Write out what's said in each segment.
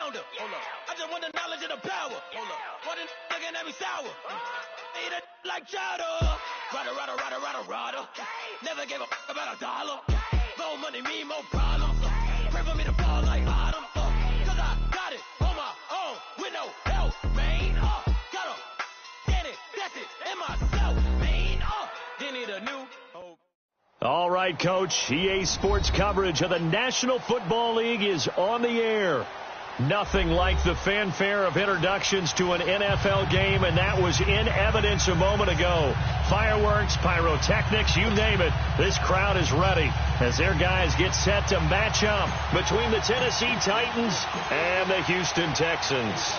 founder. Hold up. I just want the knowledge and the power. Hold up. What a looking at me sour. Eat it like chowder. Rada. Never gave a about $1. More money mean more problems. Pray for me to fall like autumn. Cause I got it on my own with no help, man. Gotta get it, that's it, in myself, man. They need a new hope. All right, Coach. EA Sports coverage of the National Football League is on the air. Nothing like the fanfare of introductions to an NFL game, and that was in evidence a moment ago. Fireworks, pyrotechnics, you name it. This crowd is ready as their guys get set to match up between the Tennessee Titans and the Houston Texans.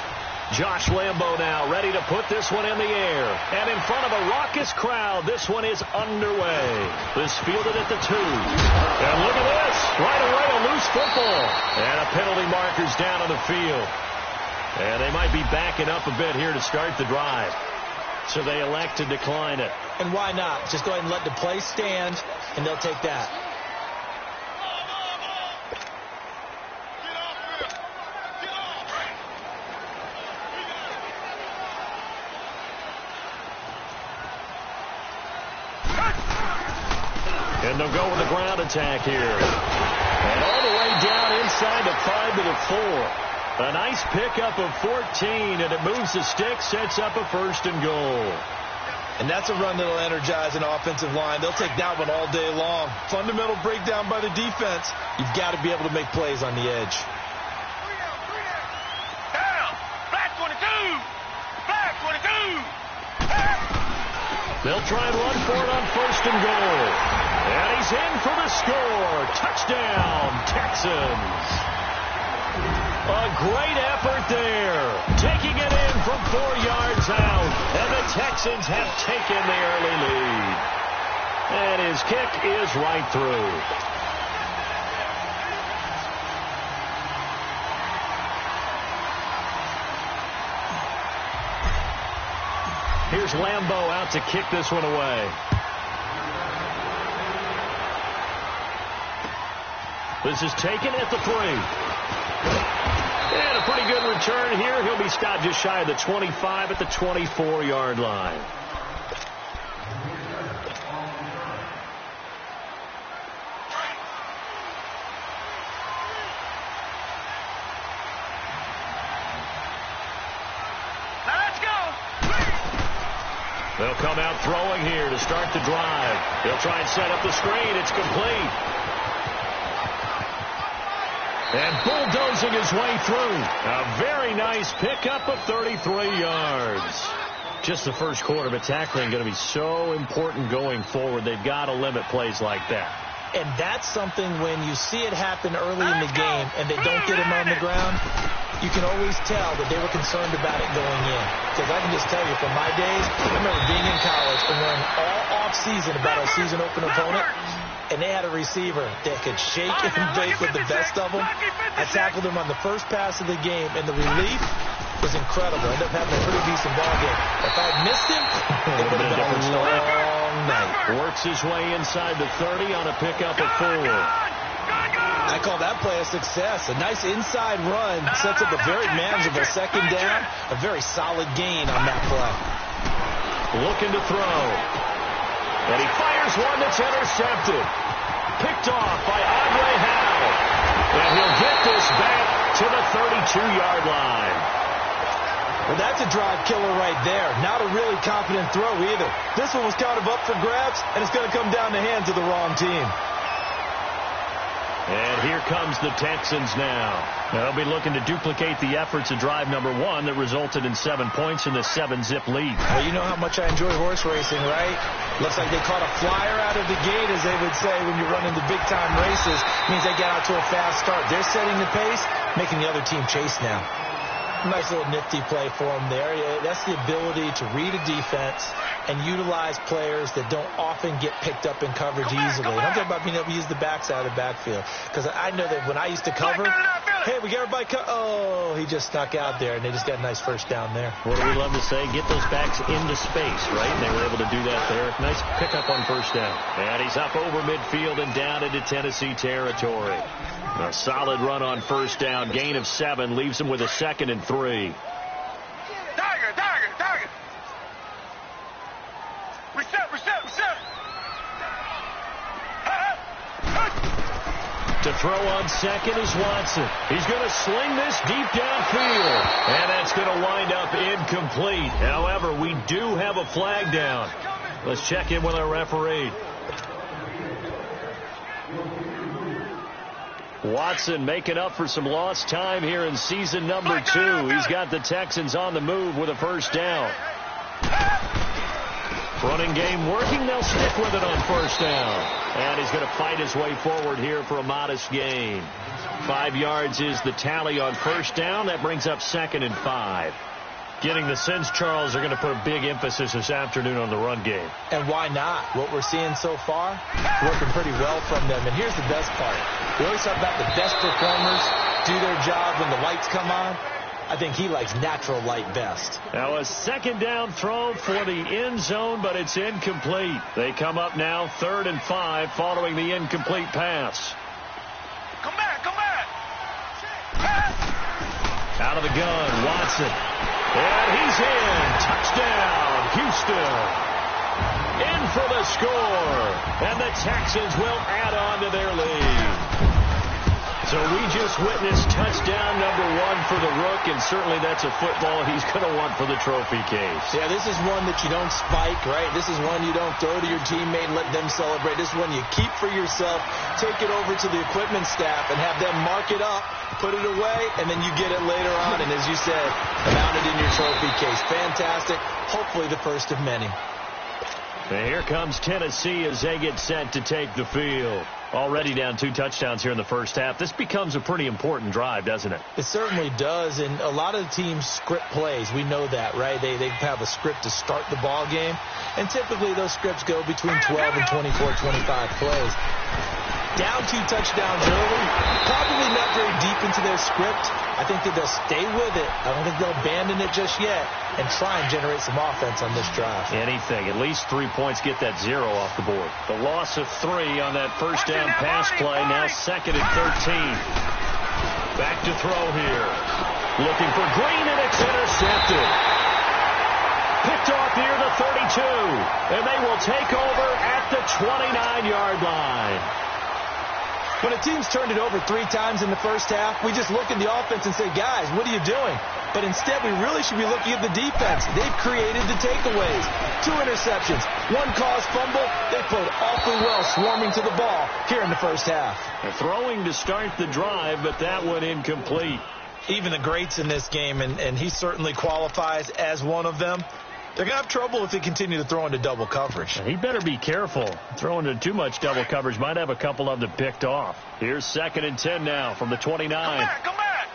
Josh Lambo now ready to put this one in the air. And in front of a raucous crowd, this one is underway. This fielded at the 2. And look at this. Right away, a loose football. And a penalty marker's down on the field. And they might be backing up a bit here to start the drive. So they elect to decline it. And why not? Just go ahead and let the play stand, and they'll take that. And they'll go with the ground attack here. And all the way down inside the 5 to the 4. A nice pickup of 14, and it moves the stick, sets up a 1st and goal. And that's a run that'll energize an offensive line. They'll take that one all day long. Fundamental breakdown by the defense. You've got to be able to make plays on the edge. Down! Flag 22! Flag 22! They'll try and run for it on 1st and goal. And he's in for the score. Touchdown, Texans. A great effort there. Taking it in from 4 yards out. And the Texans have taken the early lead. And his kick is right through. Here's Lambo out to kick this one away. This is taken at the 3. And a pretty good return here. He'll be stopped just shy of the 25 at the 24-yard line. Let's go! They'll come out throwing here to start the drive. They'll try and set up the screen. It's complete. And bulldozing his way through. A very nice pickup of 33 yards. Just the first quarter, but tackling going to be so important going forward. They've got to limit plays like that. And that's something when you see it happen early in the game and they don't get him on the ground, you can always tell that they were concerned about it going in. Because I can just tell you from my days, I remember being in college and learning all off-season about a season-open opponent. And they had a receiver that could shake and bake with the best of them. I tackled him on the first pass of the game, and the relief was incredible. I ended up having a pretty decent ball game. If I had missed him, it would have been a long night. Works his way inside the 30 on a pickup of 4. I call that play a success. A nice inside run sets up a very manageable second down. A very solid gain on that play. Looking to throw. And he fires one that's intercepted. Picked off by Andre Howe. And he'll get this back to the 32-yard line. Well, that's a drive killer right there. Not a really confident throw either. This one was kind of up for grabs, and it's going to come down the hands of the wrong team. And here comes the Texans now. They'll be looking to duplicate the efforts of drive number 1 that resulted in 7 points in the 7-zip lead. Well, you know how much I enjoy horse racing, right? Looks like they caught a flyer out of the gate, as they would say when you're running the big-time races. Means they get out to a fast start. They're setting the pace, making the other team chase now. Nice little nifty play for them there. That's the ability to read a defense and utilize players that don't often get picked up in coverage easily. And I'm talking about being able to use the backside of the backfield. Because I know that when I used to cover, hey, we get everybody oh, he just snuck out there, and they just got a nice first down there. What do we love to say? Get those backs into space, right? And they were able to do that there. Nice pickup on first down. And he's up over midfield and down into Tennessee territory. A solid run on first down. Gain of 7 leaves him with a 2nd and 3. Target. Reset. To throw on 2nd is Watson. He's going to sling this deep downfield. And that's going to wind up incomplete. However, we do have a flag down. Let's check in with our referee. Watson making up for some lost time here in season number 2. He's got the Texans on the move with a first down. Running game working. They'll stick with it on first down. And he's going to fight his way forward here for a modest gain. 5 yards is the tally on first down. That brings up 2nd and 5. Getting the sense, Charles, are going to put a big emphasis this afternoon on the run game. And why not? What we're seeing so far, working pretty well from them. And here's the best part. We always talk about the best performers do their job when the lights come on. I think he likes natural light best. Now a 2nd down throw for the end zone, but it's incomplete. They come up now 3rd and 5 following the incomplete pass. Come back. Out of the gun, Watson. And he's in. Touchdown, Houston. In for the score. And the Texans will add on to their lead. So we just witnessed touchdown number 1 for the Rook, and certainly that's a football he's going to want for the trophy case. Yeah, this is one that you don't spike, right? This is one you don't throw to your teammate and let them celebrate. This is one you keep for yourself, take it over to the equipment staff, and have them mark it up, put it away, and then you get it later on. And as you said, mount it in your trophy case. Fantastic. Hopefully the first of many. And here comes Tennessee as they get set to take the field. Already down 2 touchdowns here in the first half. This becomes a pretty important drive, doesn't it? It certainly does, and a lot of the teams script plays. We know that, right? They have a script to start the ball game, and typically those scripts go between 12 and 24, 25 plays. Down 2 touchdowns early, probably not very deep into their script. I think that they'll stay with it. I don't think they'll abandon it just yet and try and generate some offense on this drive. Anything. At least 3 points get that 0 off the board. The loss of 3 on that first down pass play. Now 2nd and 13. Back to throw here. Looking for Green, and it's intercepted. Picked off near the 32. And they will take over at the 29-yard line. When a team's turned it over 3 times in the first half, we just look at the offense and say, guys, what are you doing? But instead, we really should be looking at the defense. They've created the takeaways. 2 interceptions, 1 caused fumble. They played awfully well swarming to the ball here in the first half. They're throwing to start the drive, but that one incomplete. Even the greats in this game, and he certainly qualifies as one of them, they're going to have trouble if they continue to throw into double coverage. He better be careful. Throwing into too much double coverage might have a couple of them picked off. Here's 2nd and 10 now from the 29. Come back.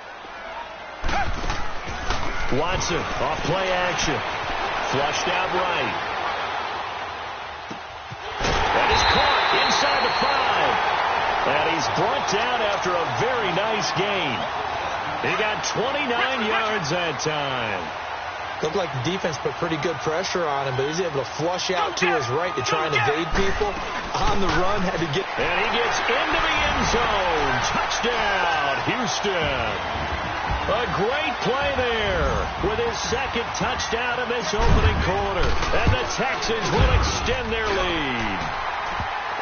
Watson off play action. Flushed out right. That is caught inside the 5. And he's brought down after a very nice gain. He got 29 yards that time. Looked like the defense put pretty good pressure on him, but he was able to flush out to his right to try and evade people. On the run, had to get... And he gets into the end zone. Touchdown, Houston. A great play there with his 2nd touchdown of this opening quarter. And the Texans will extend their lead.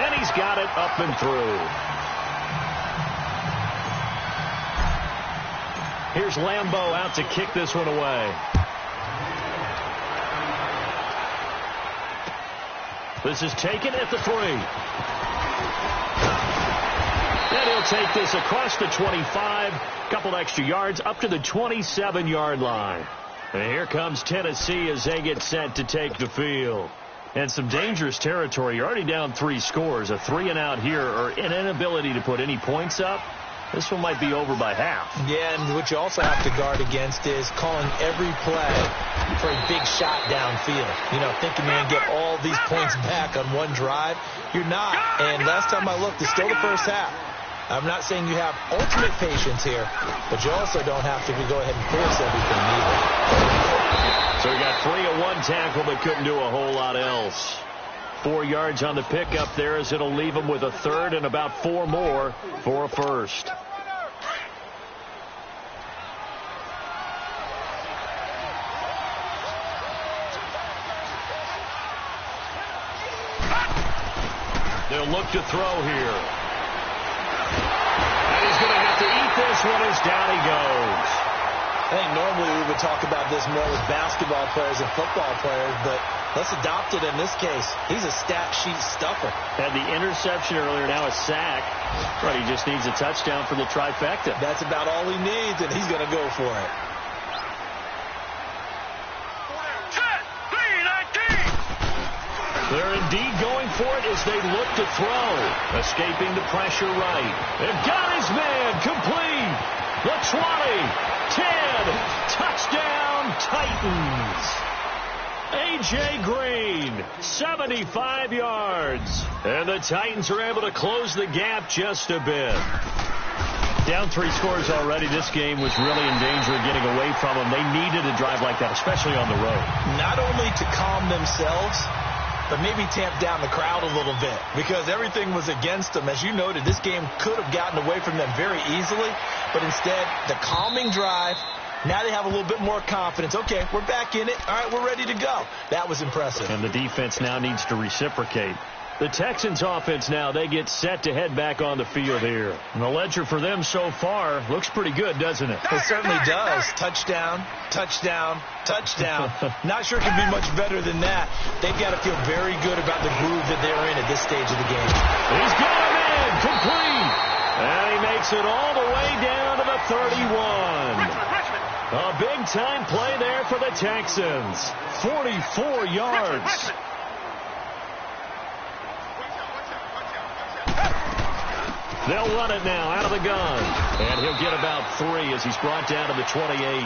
And he's got it up and through. Here's Lambeau out to kick this one away. This is taken at the 3. And he'll take this across the 25. Couple extra yards up to the 27-yard line. And here comes Tennessee as they get set to take the field. And some dangerous territory. You're already down 3 scores. A 3-and-out here, or an inability to put any points up. This one might be over by half. Yeah, and what you also have to guard against is calling every play for a big shot downfield. You know, thinking you're going to get all these points back on one drive. You're not. And last time I looked, it's still the first half. I'm not saying you have ultimate patience here, but you also don't have to go ahead and force everything either. So we got 3 of 1 tackle, but couldn't do a whole lot else. 4 yards on the pickup there as it'll leave him with a 3rd and about 4 more for a first. look to throw here. And he's going to have to eat this one as down he goes. I think normally we would talk about this more with basketball players and football players, but let's adopt it in this case. He's a stat sheet stuffer. Had the interception earlier, now a sack. But he just needs a touchdown for the trifecta. That's about all he needs, and he's going to go for it. They're indeed going for it as they look to throw. Escaping the pressure right. They've got his man complete. The 20, 10, touchdown Titans. A.J. Green, 75 yards. And the Titans are able to close the gap just a bit. Down 3 scores already. This game was really in danger of getting away from them. They needed a drive like that, especially on the road. Not only to calm themselves, but maybe tamp down the crowd a little bit because everything was against them. As you noted, this game could have gotten away from them very easily, but instead, the calming drive, now they have a little bit more confidence. Okay, we're back in it. All right, we're ready to go. That was impressive. And the defense now needs to reciprocate. The Texans offense now, they get set to head back on the field here. And the ledger for them so far looks pretty good, doesn't it? It certainly does. Touchdown, touchdown, touchdown. Not sure it can be much better than that. They've got to feel very good about the groove that they're in at this stage of the game. He's got him in, complete. And he makes it all the way down to the 31. A big-time play there for the Texans. 44 yards. They'll run it now out of the gun. And he'll get about 3 as he's brought down to the 28.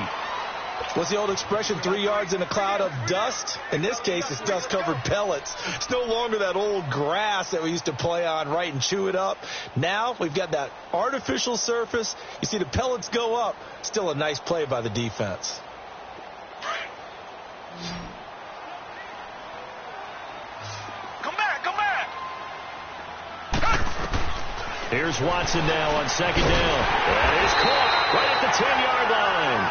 What's the old expression, 3 yards in a cloud of dust? In this case, it's dust-covered pellets. It's no longer that old grass that we used to play on, right, and chew it up. Now we've got that artificial surface. You see the pellets go up. Still a nice play by the defense. Here's Watson now on second down. And he's caught right at the 10-yard line.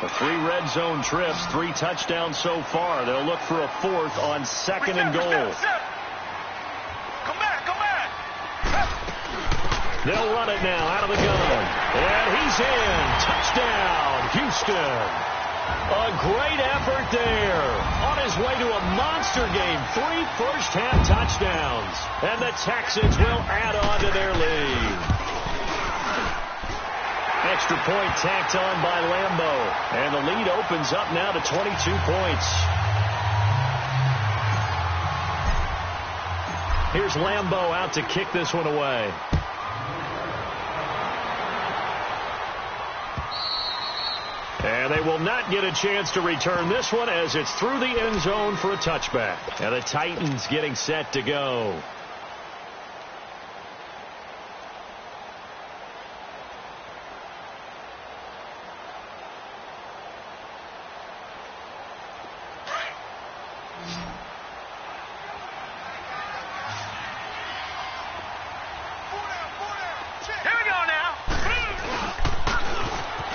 The 3 red zone trips, 3 touchdowns so far. They'll look for a 4th on second and goal. Come back. They'll run it now out of the gun. And he's in. Touchdown, Houston. A great effort there. On his way to a monster game. 3 first-half touchdowns. And the Texans will add on to their lead. Extra point tacked on by Lambeau. And the lead opens up now to 22 points. Here's Lambeau out to kick this one away. And they will not get a chance to return this one as it's through the end zone for a touchback. And the Titans getting set to go.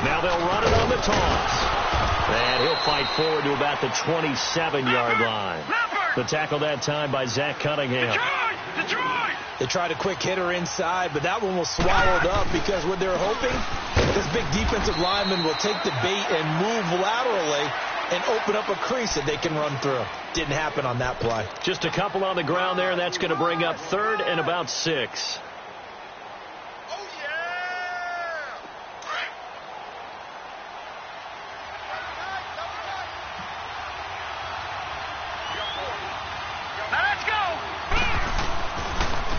Now they'll run it on the toss. And he'll fight forward to about the 27-yard line. The tackle that time by Zach Cunningham. Detroit! They tried a quick hitter inside, but that one was swallowed up because what they're hoping, this big defensive lineman will take the bait and move laterally and open up a crease that they can run through. Didn't happen on that play. Just a couple on the ground there, and that's going to bring up 3rd and about 6.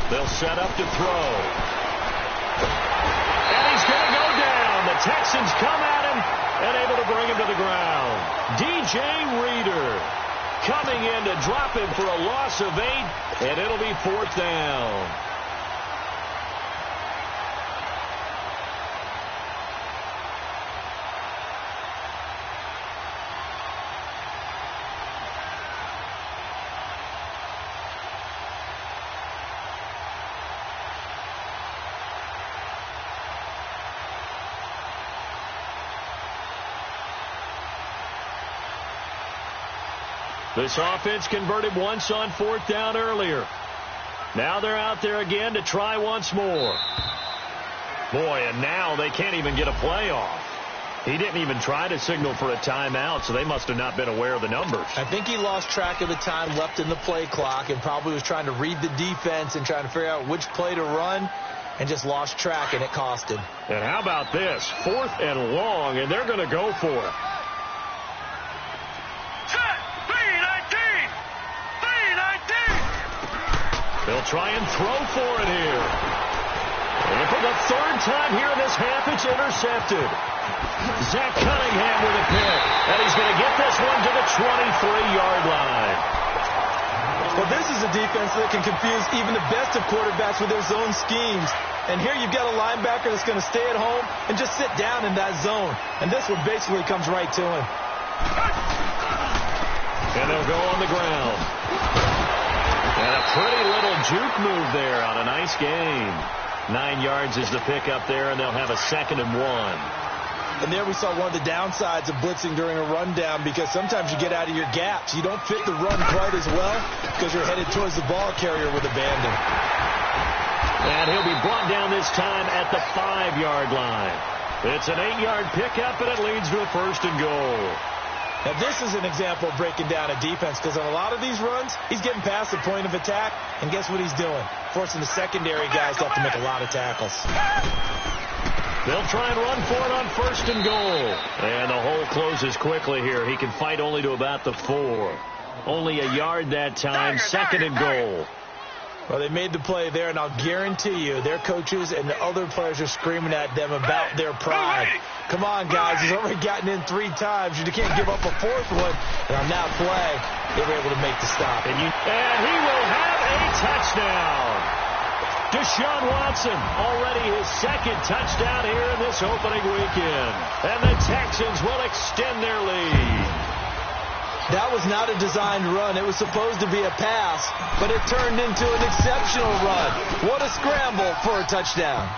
They'll set up to throw. And he's going to go down. The Texans come at him and able to bring him to the ground. DJ Reader coming in to drop him for a loss of 8, and it'll be 4th down. This offense converted once on 4th down earlier. Now they're out there again to try once more. Boy, and now they can't even get a play off. He didn't even try to signal for a timeout, so they must have not been aware of the numbers. I think he lost track of the time left in the play clock and probably was trying to read the defense and trying to figure out which play to run and just lost track, and it cost him. And how about this? 4th and long, and they're going to go for it. They'll try and throw for it here. And for the 3rd time here in this half, it's intercepted. Zach Cunningham with a pick. And he's going to get this one to the 23-yard line. Well, this is a defense that can confuse even the best of quarterbacks with their zone schemes. And here you've got a linebacker that's going to stay at home and just sit down in that zone. And this one basically comes right to him. And they'll go on the ground. And a pretty little juke move there on a nice game. 9 yards is the pickup there, and they'll have a 2nd and 1. And there we saw one of the downsides of blitzing during a rundown, because sometimes you get out of your gaps. You don't fit the run quite as well because you're headed towards the ball carrier with abandon. And he'll be brought down this time at the 5-yard line. It's an 8-yard pickup, and it leads to a 1st and goal. Now, this is an example of breaking down a defense, because on a lot of these runs, he's getting past the point of attack, and guess what he's doing? Forcing the secondary guys to have to make a lot of tackles. They'll try and run for it on 1st and goal. And the hole closes quickly here. He can fight only to about the 4. Only a yard that time, 2nd and goal. Well, they made the play there, and I'll guarantee you their coaches and the other players are screaming at them about their pride. Come on, guys. He's already gotten in 3 times. You can't give up a 4th one. And on that play, they were able to make the stop. And he will have a touchdown. Deshaun Watson, already his 2nd touchdown here in this opening weekend. And the Texans will extend their lead. That was not a designed run. It was supposed to be a pass, but it turned into an exceptional run. What a scramble for a touchdown.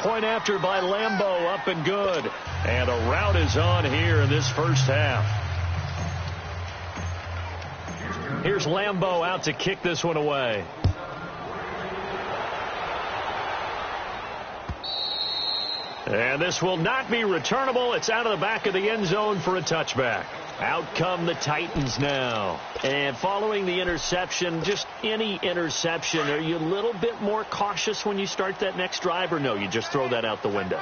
Point after by Lambeau, up and good. And a rout is on here in this first half. Here's Lambeau out to kick this one away. And this will not be returnable. It's out of the back of the end zone for a touchback. Out come the Titans now. And following the interception, just any interception, are you a little bit more cautious when you start that next drive, or no, you just throw that out the window?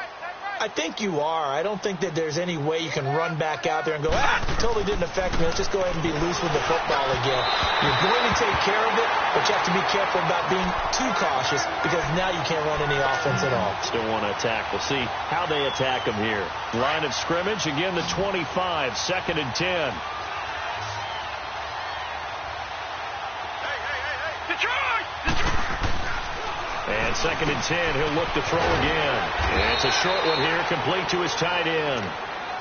I think you are. I don't think that there's any way you can run back out there and go, totally didn't affect me. Let's just go ahead and be loose with the football again. You're going to take care of it, but you have to be careful about being too cautious, because now you can't run any offense at all. Still want to attack. We'll see how they attack them here. Line of scrimmage, again the 25, 2nd and 10. And 2nd and 10, he'll look to throw again. And it's a short one here, complete to his tight end.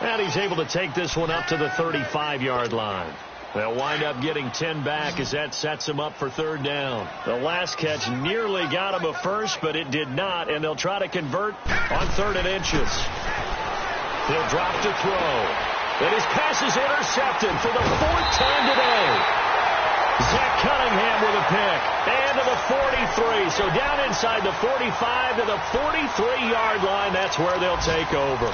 And he's able to take this one up to the 35-yard line. They'll wind up getting 10 back as that sets him up for 3rd down. The last catch nearly got him a first, but it did not, and they'll try to convert on 3rd and inches. He'll drop to throw. And his pass is intercepted for the 4th time today. Zach Cunningham with a pick. And to the 43. So down inside the 45 to the 43-yard line. That's where they'll take over.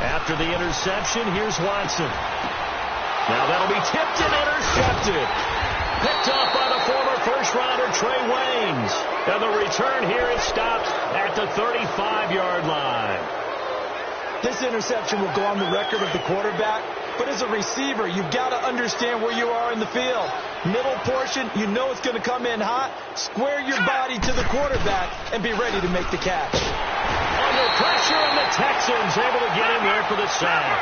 After the interception, here's Watson. Now that'll be tipped and intercepted. Picked off by the former first-rounder Trey Waynes. And the return here is stopped at the 35-yard line. This interception will go on the record of the quarterback, but as a receiver, you've got to understand where you are in the field. Middle portion, you know it's going to come in hot. Square your body to the quarterback and be ready to make the catch. Under pressure, and the Texans able to get him there for the sack.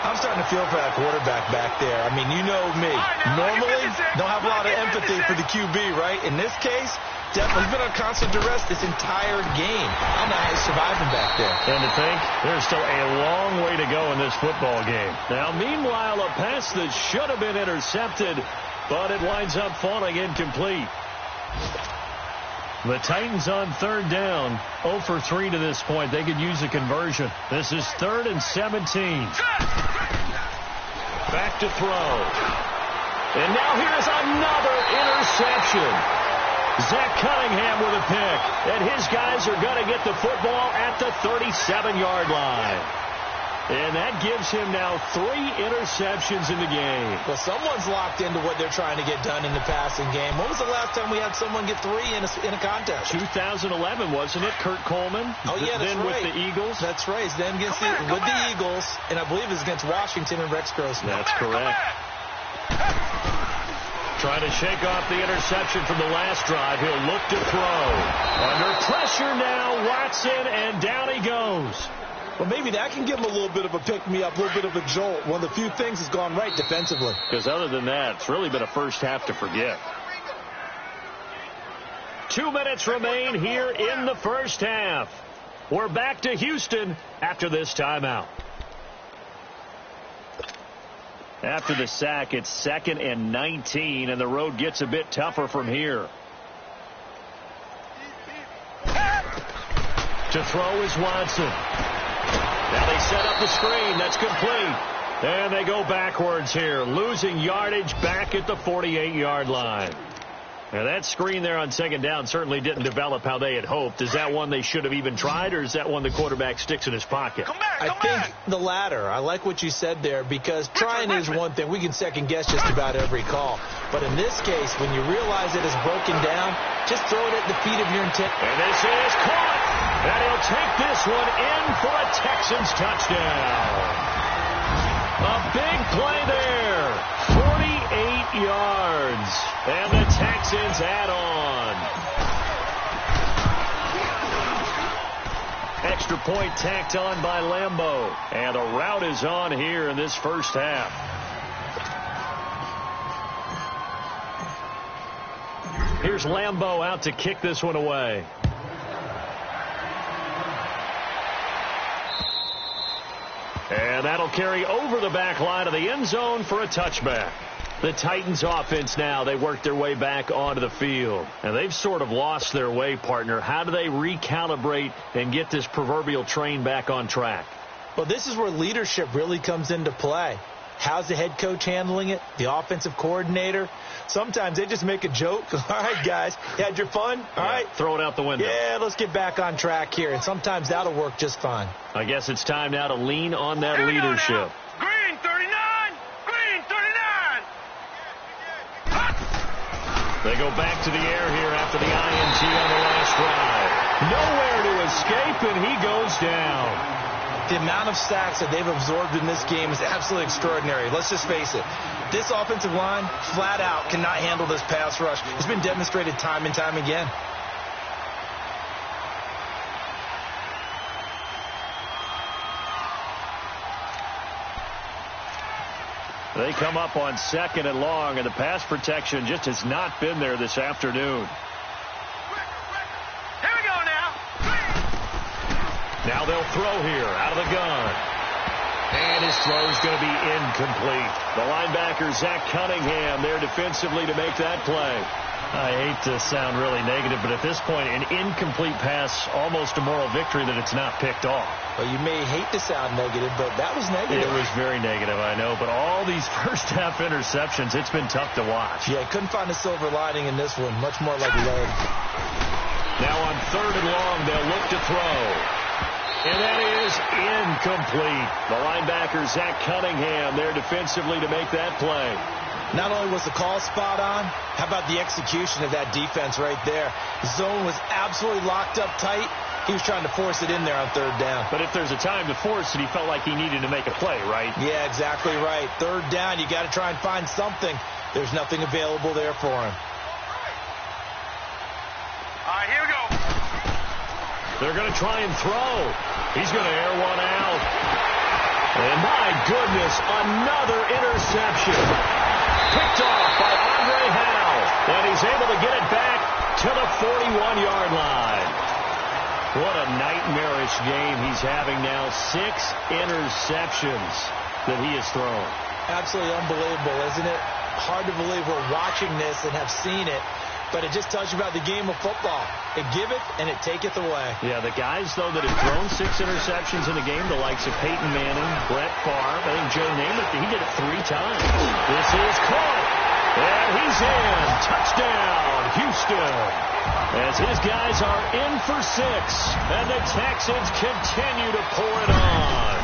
I'm starting to feel for that quarterback back there. I mean, you know me. Normally, don't have a lot of empathy for the QB, right? In this case, definitely been on constant duress this entire game. I don't know how he's surviving back there. And to think, there's still a long way to go in this football game. Now, meanwhile, a pass that should have been intercepted, but it winds up falling incomplete. The Titans on third down, 0 for 3 to this point. They could use a conversion. This is 3rd and 17. Back to throw. And now here's another interception. Zach Cunningham with a pick. And his guys are going to get the football at the 37-yard line. And that gives him now 3 interceptions in the game. Well, someone's locked into what they're trying to get done in the passing game. When was the last time we had someone get 3 in a contest? 2011, wasn't it? Kurt Coleman. Oh, yeah, that's then right. With the Eagles. That's right. Then against with the Eagles, and I believe it was against Washington and Rex Grossman. That's correct. Trying to shake off the interception from the last drive. He'll look to throw. Under pressure now, Watson, and down he goes. Well, maybe that can give him a little bit of a pick-me-up, a little bit of a jolt. One of the few things that's gone right defensively. Because other than that, it's really been a first half to forget. 2 minutes remain here in the first half. We're back to Houston after this timeout. After the sack, it's 2nd and 19, and the road gets a bit tougher from here. To throw is Watson. Now they set up the screen. That's complete. And they go backwards here, losing yardage back at the 48-yard line. Now that screen there on 2nd down certainly didn't develop how they had hoped. Is that one they should have even tried, or is that one the quarterback sticks in his pocket? I think the latter. I like what you said there, because trying is one thing. We can second-guess just about every call. But in this case, when you realize it is broken down, just throw it at the feet of your intent. And this is caught. And he'll take this one in for a Texans touchdown. A big play there. 48 yards. And the Texans add on. Extra point tacked on by Lambeau. And a rout is on here in this first half. Here's Lambeau out to kick this one away. And that'll carry over the back line of the end zone for a touchback. The Titans offense now, they work their way back onto the field. And they've sort of lost their way, partner. How do they recalibrate and get this proverbial train back on track? Well, this is where leadership really comes into play. How's the head coach handling it? The offensive coordinator? Sometimes they just make a joke. All right, guys, you had your fun? All right. Throw it out the window. Yeah, let's get back on track here. And sometimes that'll work just fine. I guess it's time now to lean on that leadership. Green 39! Green 39! They go back to the air here after the INT on the last drive. Nowhere to escape, and he goes down. The amount of sacks that they've absorbed in this game is absolutely extraordinary. Let's just face it. This offensive line, flat out, cannot handle this pass rush. It's been demonstrated time and time again. They come up on 2nd and long, and the pass protection just has not been there this afternoon. Here we go now! Now they'll throw here out of the gun. And his throw is going to be incomplete. The linebacker, Zach Cunningham, there defensively to make that play. I hate to sound really negative, but at this point, an incomplete pass, almost a moral victory that it's not picked off. Well, you may hate to sound negative, but that was negative. It was very negative, I know. But all these first-half interceptions, it's been tough to watch. Yeah, couldn't find a silver lining in this one. Much more like lead. Now on 3rd and long, they'll look to throw. And that is incomplete. The linebacker, Zach Cunningham, there defensively to make that play. Not only was the call spot on, how about the execution of that defense right there? Zone was absolutely locked up tight. He was trying to force it in there on 3rd down. But if there's a time to force it, he felt like he needed to make a play, right? Yeah, exactly right. 3rd down, you got to try and find something. There's nothing available there for him. All right, here we go. They're going to try and throw. He's going to air one out. And my goodness, another interception. Picked off by Andre Howe. And he's able to get it back to the 41-yard line. What a nightmarish game he's having now. 6 interceptions that he has thrown. Absolutely unbelievable, isn't it? Hard to believe we're watching this and have seen it. But it just tells you about the game of football. It giveth and it taketh away. Yeah, the guys, though, that have thrown 6 interceptions in a game, the likes of Peyton Manning, Brett Favre, I think Joe Namath, he did it 3 times. This is caught. And he's in. Touchdown, Houston. As his guys are in for 6. And the Texans continue to pour it on.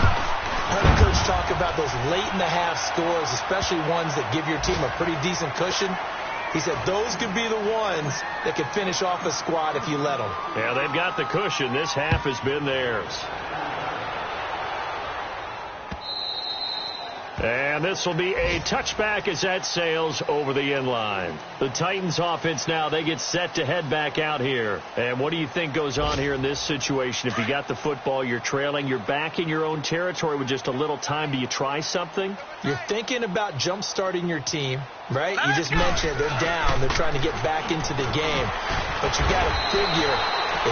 I heard the coach talk about those late-in-the-half scores, especially ones that give your team a pretty decent cushion. He said those could be the ones that could finish off a squad if you let them. Yeah, they've got the cushion. This half has been theirs. And this will be a touchback as that sails over the end line. The Titans offense now, they get set to head back out here. And what do you think goes on here in this situation? If you got the football, you're trailing, you're back in your own territory with just a little time. Do you try something? You're thinking about jump-starting your team, right? You just mentioned they're down. They're trying to get back into the game. But you got to figure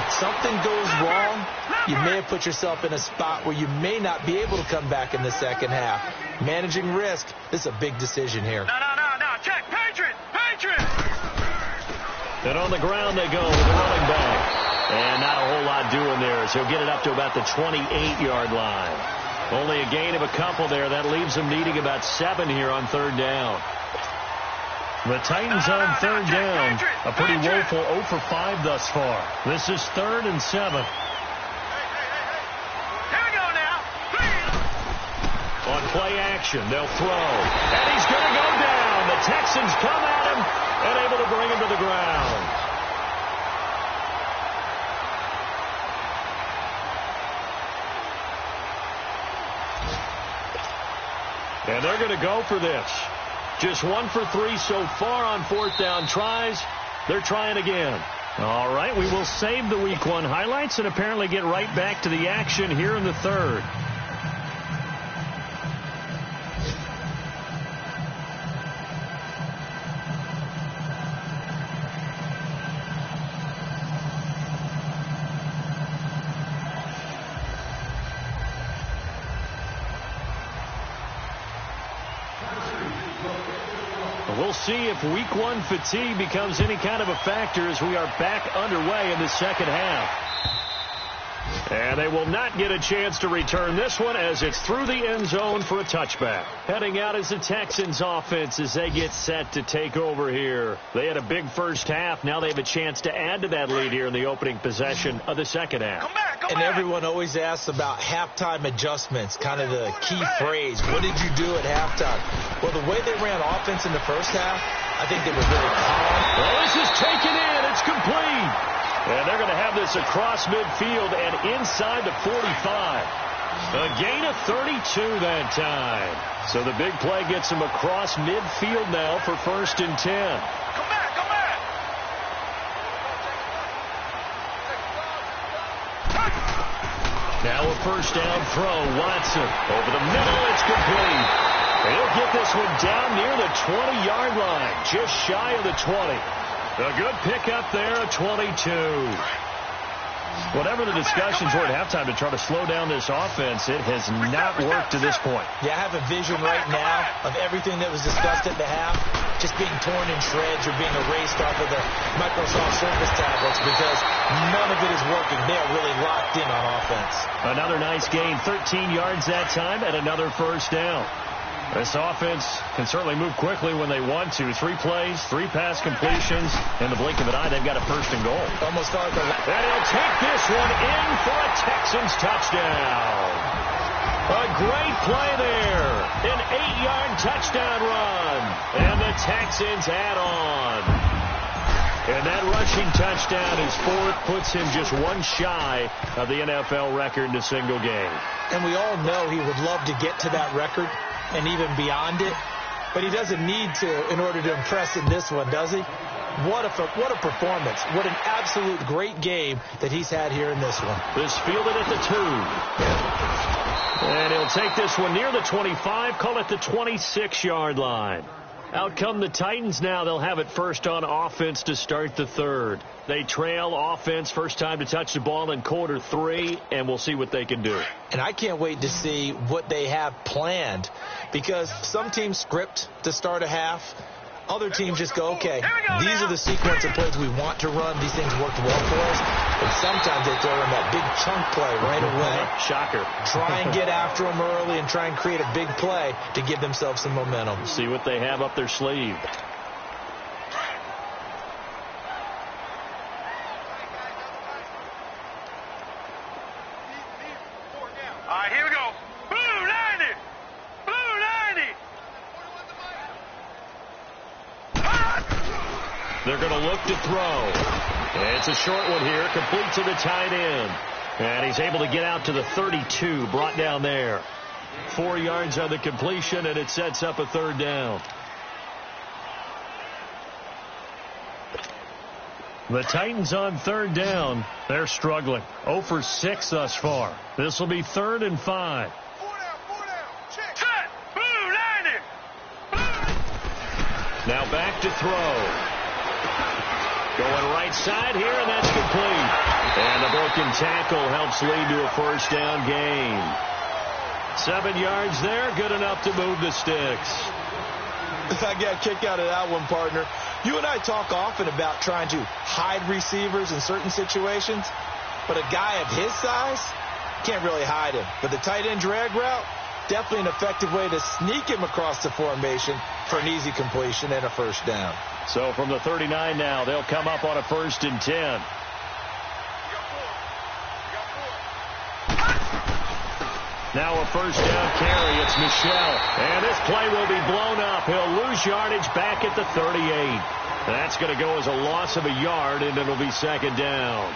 if something goes wrong, you may have put yourself in a spot where you may not be able to come back in the second half. Managing risk, this is a big decision here. No. Check. Patriot. And on the ground they go with the running back. And not a whole lot doing there as he'll get it up to about the 28-yard line. Only a gain of a couple there. That leaves them needing about 7 here on 3rd down. The Titans on 3rd down. A pretty woeful 0 for 5 thus far. This is 3rd and 7. On play action, they'll throw. And he's going to go down. The Texans come at him and able to bring him to the ground. And they're going to go for this. Just 1 for 3 so far on 4th down tries. They're trying again. All right, we will save the Week 1 highlights and apparently get right back to the action here in the 3rd. We'll see if Week 1 fatigue becomes any kind of a factor as we are back underway in the second half. And they will not get a chance to return this one as it's through the end zone for a touchback. Heading out is the Texans offense as they get set to take over here. They had a big first half. Now they have a chance to add to that lead here in the opening possession of the second half. And everyone always asks about halftime adjustments, kind of the key phrase. What did you do at halftime? Well, the way they ran offense in the first half, I think they were very calm. Well, this is taken in. It's complete. And they're going to have this across midfield and inside the 45. A gain of 32 that time. So the big play gets them across midfield now for 1st and 10. Come back. Now a first down throw. Watson over the middle. It's complete. He'll get this one down near the 20-yard line, just shy of the 20. A good pickup there, a 22. Whatever the discussions were at halftime to try to slow down this offense, it has not worked to this point. Yeah, I have a vision right now of everything that was discussed at the half just being torn in shreds or being erased off of the Microsoft Surface tablets because none of it is working. They are really locked in on offense. Another nice gain, 13 yards that time, and another first down. This offense can certainly move quickly when they want to. 3 plays, 3 pass completions. In the blink of an eye, they've got a 1st and goal. Almost felt like and he'll take this one in for a Texans touchdown. A great play there. An 8-yard touchdown run. And the Texans add on. And that rushing touchdown, his 4th, puts him just 1 shy of the NFL record in a single game. And we all know he would love to get to that record and even beyond it, but he doesn't need to in order to impress in this one, does he? What a performance. What an absolute great game that he's had here in this one. This fielded at the 2. And he'll take this one near the 25, call it the 26-yard line. Out come the Titans now. They'll have it first on offense to start the third. They trail offense, first time to touch the ball in quarter 3, and we'll see what they can do. And I can't wait to see what they have planned, because some teams script to start a half. Other teams just go, okay, these are the sequence of plays we want to run. These things worked well for us. But sometimes they throw in that big chunk play right away. Shocker. Try and get after them early and try and create a big play to give themselves some momentum. See what they have up their sleeve. All right, here we go. Blue 90. Blue 90. They're going to look to throw. It's a short one here, complete to the tight end. And he's able to get out to the 32, brought down there. 4 yards on the completion, and it sets up a third down. The Titans on third down. They're struggling. 0 for 6 thus far. This will be 3rd and 5. Set. Blue 90. Now back to throw. Going right side here, and that's complete. And the broken tackle helps lead to a first down gain. 7 yards there, good enough to move the sticks. I got a kick out of that one, partner. You and I talk often about trying to hide receivers in certain situations, but a guy of his size can't really hide him. But the tight end drag route, definitely an effective way to sneak him across the formation for an easy completion and a first down. So from the 39 now, they'll come up on a 1st and 10. Now a first down carry. It's Michel. And this play will be blown up. He'll lose yardage back at the 38. That's going to go as a loss of a yard, and it'll be 2nd down.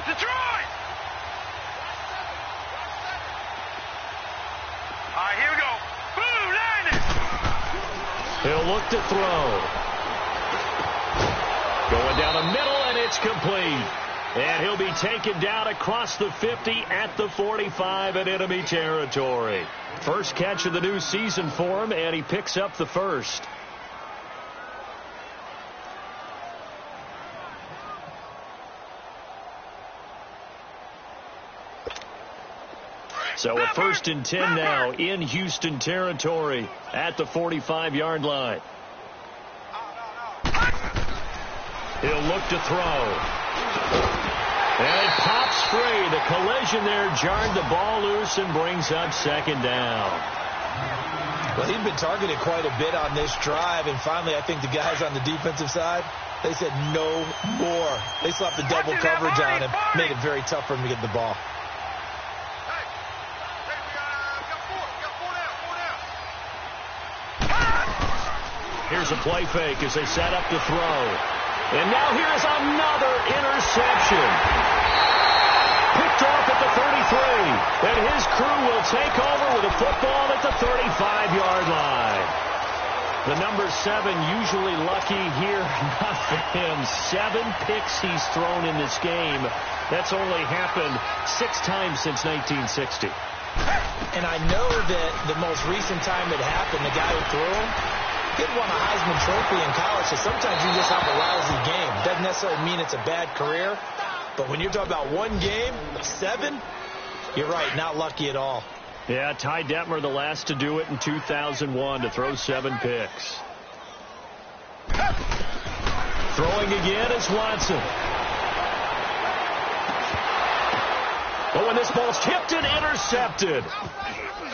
Detroit! All right, here we go. Blue 90. He'll look to throw. Going down the middle, and it's complete. And he'll be taken down across the 50 at the 45 in enemy territory. First catch of the new season for him, and he picks up the first. So a 1st and 10 now in Houston territory at the 45-yard line. He'll look to throw. And it pops free. The collision there jarred the ball loose and brings up 2nd down. Well, he'd been targeted quite a bit on this drive, and finally I think the guys on the defensive side, they said no more. They slapped the double coverage on him, made it very tough for him to get the ball. Here's a play fake as they set up to throw. And now here's another interception. Picked off at the 33. And his crew will take over with a football at the 35-yard line. The number 7 usually lucky here. Not for him. 7 picks he's thrown in this game. That's only happened 6 times since 1960. And I know that the most recent time it happened, the guy who threw him, did won a Heisman Trophy in college, so sometimes you just have a lousy game. Doesn't necessarily mean it's a bad career, but when you're talking about one game, 7, you're right, not lucky at all. Yeah, Ty Detmer, the last to do it in 2001, to throw 7 picks. Throwing again is Watson. But when this ball's tipped and intercepted.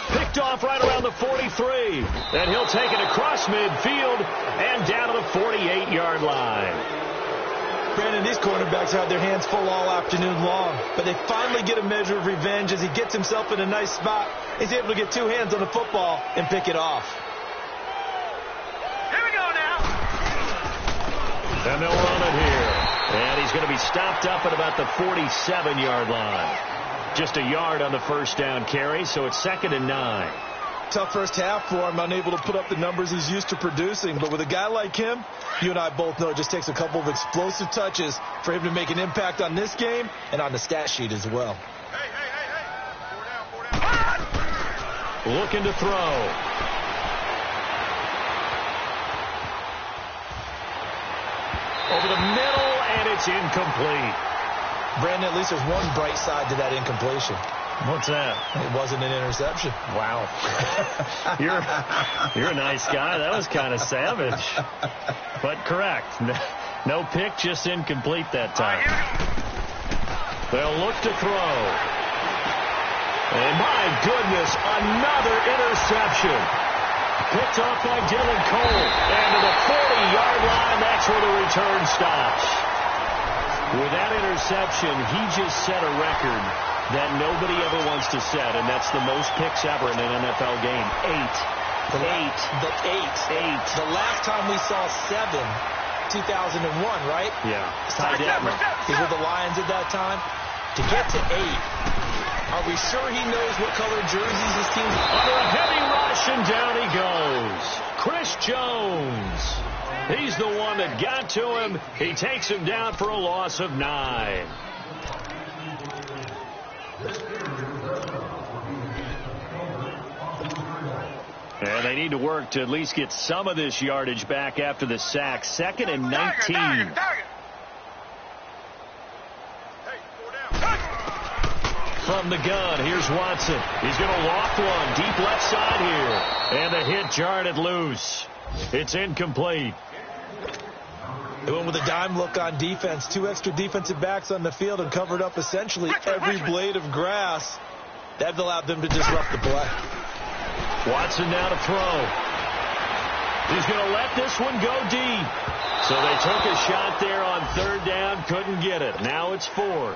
Picked off right around the 43. And he'll take it across midfield and down to the 48-yard line. Brandon, these cornerbacks had their hands full all afternoon long, but they finally get a measure of revenge as he gets himself in a nice spot. He's able to get 2 hands on the football and pick it off. Here we go now. And they'll run it here. And he's going to be stopped up at about the 47-yard line. Just a yard on the first down carry, so it's 2nd and 9. Tough first half for him, unable to put up the numbers he's used to producing. But with a guy like him, you and I both know it just takes a couple of explosive touches for him to make an impact on this game and on the stat sheet as well. Hey. 4 down. Looking to throw. Over the middle, and it's incomplete. Brandon, at least there's one bright side to that incompletion. What's that? It wasn't an interception. Wow. You're a nice guy. That was kind of savage. But correct. No pick, just incomplete that time. They'll look to throw. And my goodness, another interception. Picked off by Dylan Cole. And to the 40-yard line, that's where the return stops. With that interception, he just set a record that nobody ever wants to set, and that's the most picks ever in an NFL game. 8. Eight. The last time we saw 7, 2001, right? Yeah. Ty Detmer. These were the Lions at that time. To get to 8, are we sure he knows what color jerseys his team's under a heavy rush, and down he goes. Chris Jones. He's the one that got to him. He takes him down for a loss of 9. And they need to work to at least get some of this yardage back after the sack. 2nd and 19. From the gun, here's Watson. He's going to loft one deep left side here. And the hit jarred it loose. It's incomplete. They went with a dime look on defense. 2 extra defensive backs on the field and covered up essentially every blade of grass. That allowed them to disrupt the play. Watson now to throw. He's going to let this one go deep. So they took a shot there on 3rd down, couldn't get it. Now it's 4.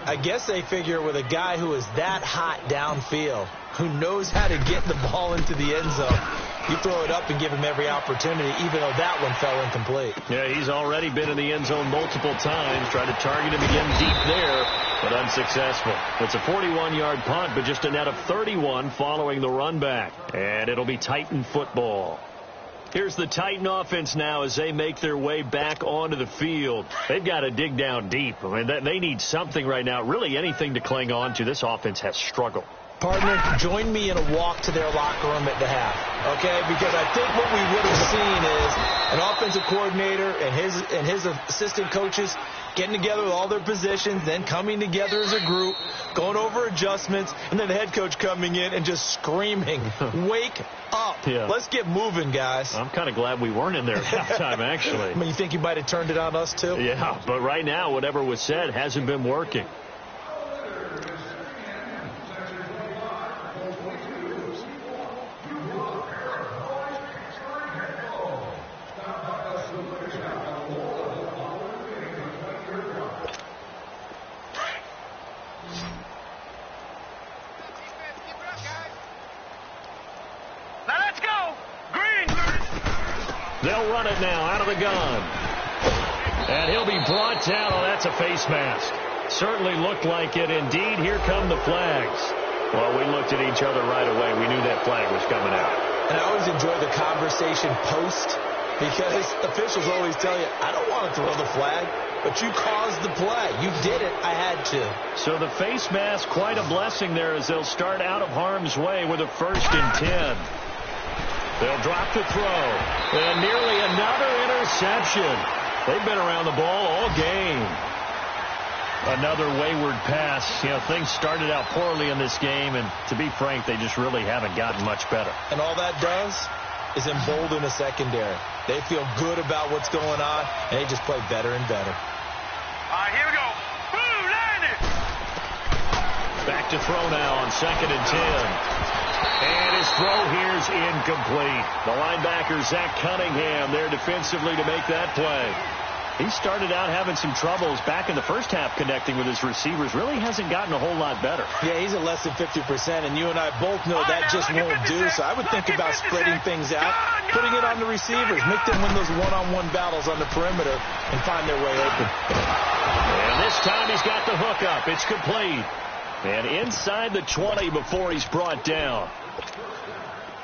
I guess they figure with a guy who is that hot downfield, who knows how to get the ball into the end zone, you throw it up and give him every opportunity, even though that one fell incomplete. Yeah, he's already been in the end zone multiple times, tried to target him again deep there, but unsuccessful. It's a 41-yard punt, but just a net of 31 following the run back. And it'll be Titan football. Here's the Titan offense now as they make their way back onto the field. They've got to dig down deep. I mean, they need something right now, really anything to cling on to. This offense has struggled. Partner, join me in a walk to their locker room at the half, okay? Because I think what we would have seen is an offensive coordinator and his assistant coaches getting together with all their positions, then coming together as a group, going over adjustments, and then the head coach coming in and just screaming, wake up. Yeah. Let's get moving, guys. I'm kind of glad we weren't in there at halftime, actually. I mean, you think you might have turned it on us, too? Yeah, but right now, whatever was said hasn't been working. They'll run it now out of the gun. And he'll be brought down. Oh, that's a face mask. Certainly looked like it. Indeed, here come the flags. Well, we looked at each other right away. We knew that flag was coming out. And I always enjoy the conversation post because officials always tell you, I don't want to throw the flag, but you caused the play. You did it. I had to. So the face mask, quite a blessing there as they'll start out of harm's way with a 1st and 10. They'll drop the throw. And nearly another interception. They've been around the ball all game. Another wayward pass. You know, things started out poorly in this game, and to be frank, they just really haven't gotten much better. And all that does is embolden a secondary. They feel good about what's going on, and they just play better and better. All right, here we go. Boom, landed. Back to throw now on 2nd and 10. And his throw here is incomplete. The linebacker, Zach Cunningham, there defensively to make that play. He started out having some troubles back in the first half connecting with his receivers. Really hasn't gotten a whole lot better. Yeah, he's at less than 50%, and you and I both know that just won't do. So I would think about spreading things out, putting it on the receivers, make them win those one-on-one battles on the perimeter and find their way open. And this time he's got the hook up. It's complete. And inside the 20 before he's brought down.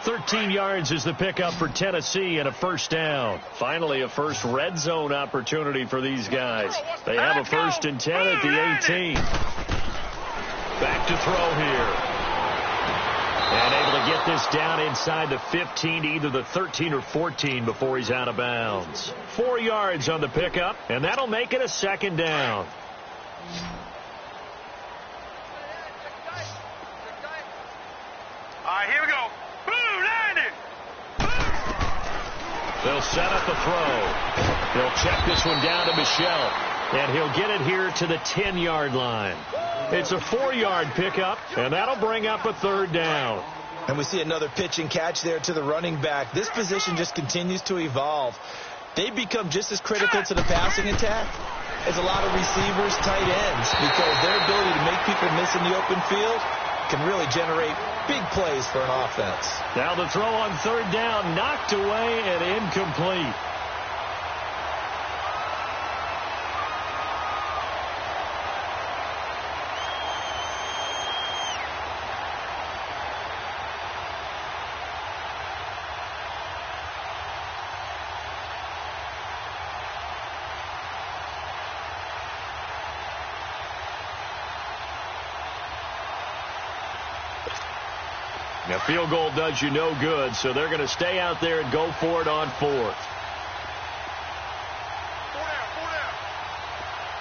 13 yards is the pickup for Tennessee and a first down. Finally, a first red zone opportunity for these guys. They have a 1st and 10 at the 18. Back to throw here. And able to get this down inside the 15, either the 13 or 14 before he's out of bounds. 4 yards on the pickup, and that'll make it a 2nd down. All right, here we go. They'll set up the throw. They'll check this one down to Michel. And he'll get it here to the 10-yard line. It's a 4-yard pickup, and that'll bring up a 3rd down. And we see another pitch and catch there to the running back. This position just continues to evolve. They've become just as critical to the passing attack as a lot of receivers, tight ends, because their ability to make people miss in the open field can really generate big plays for an offense. Now the throw on 3rd down, knocked away and incomplete. Now, field goal does you no good, so they're going to stay out there and go for it on 4th. 4 down.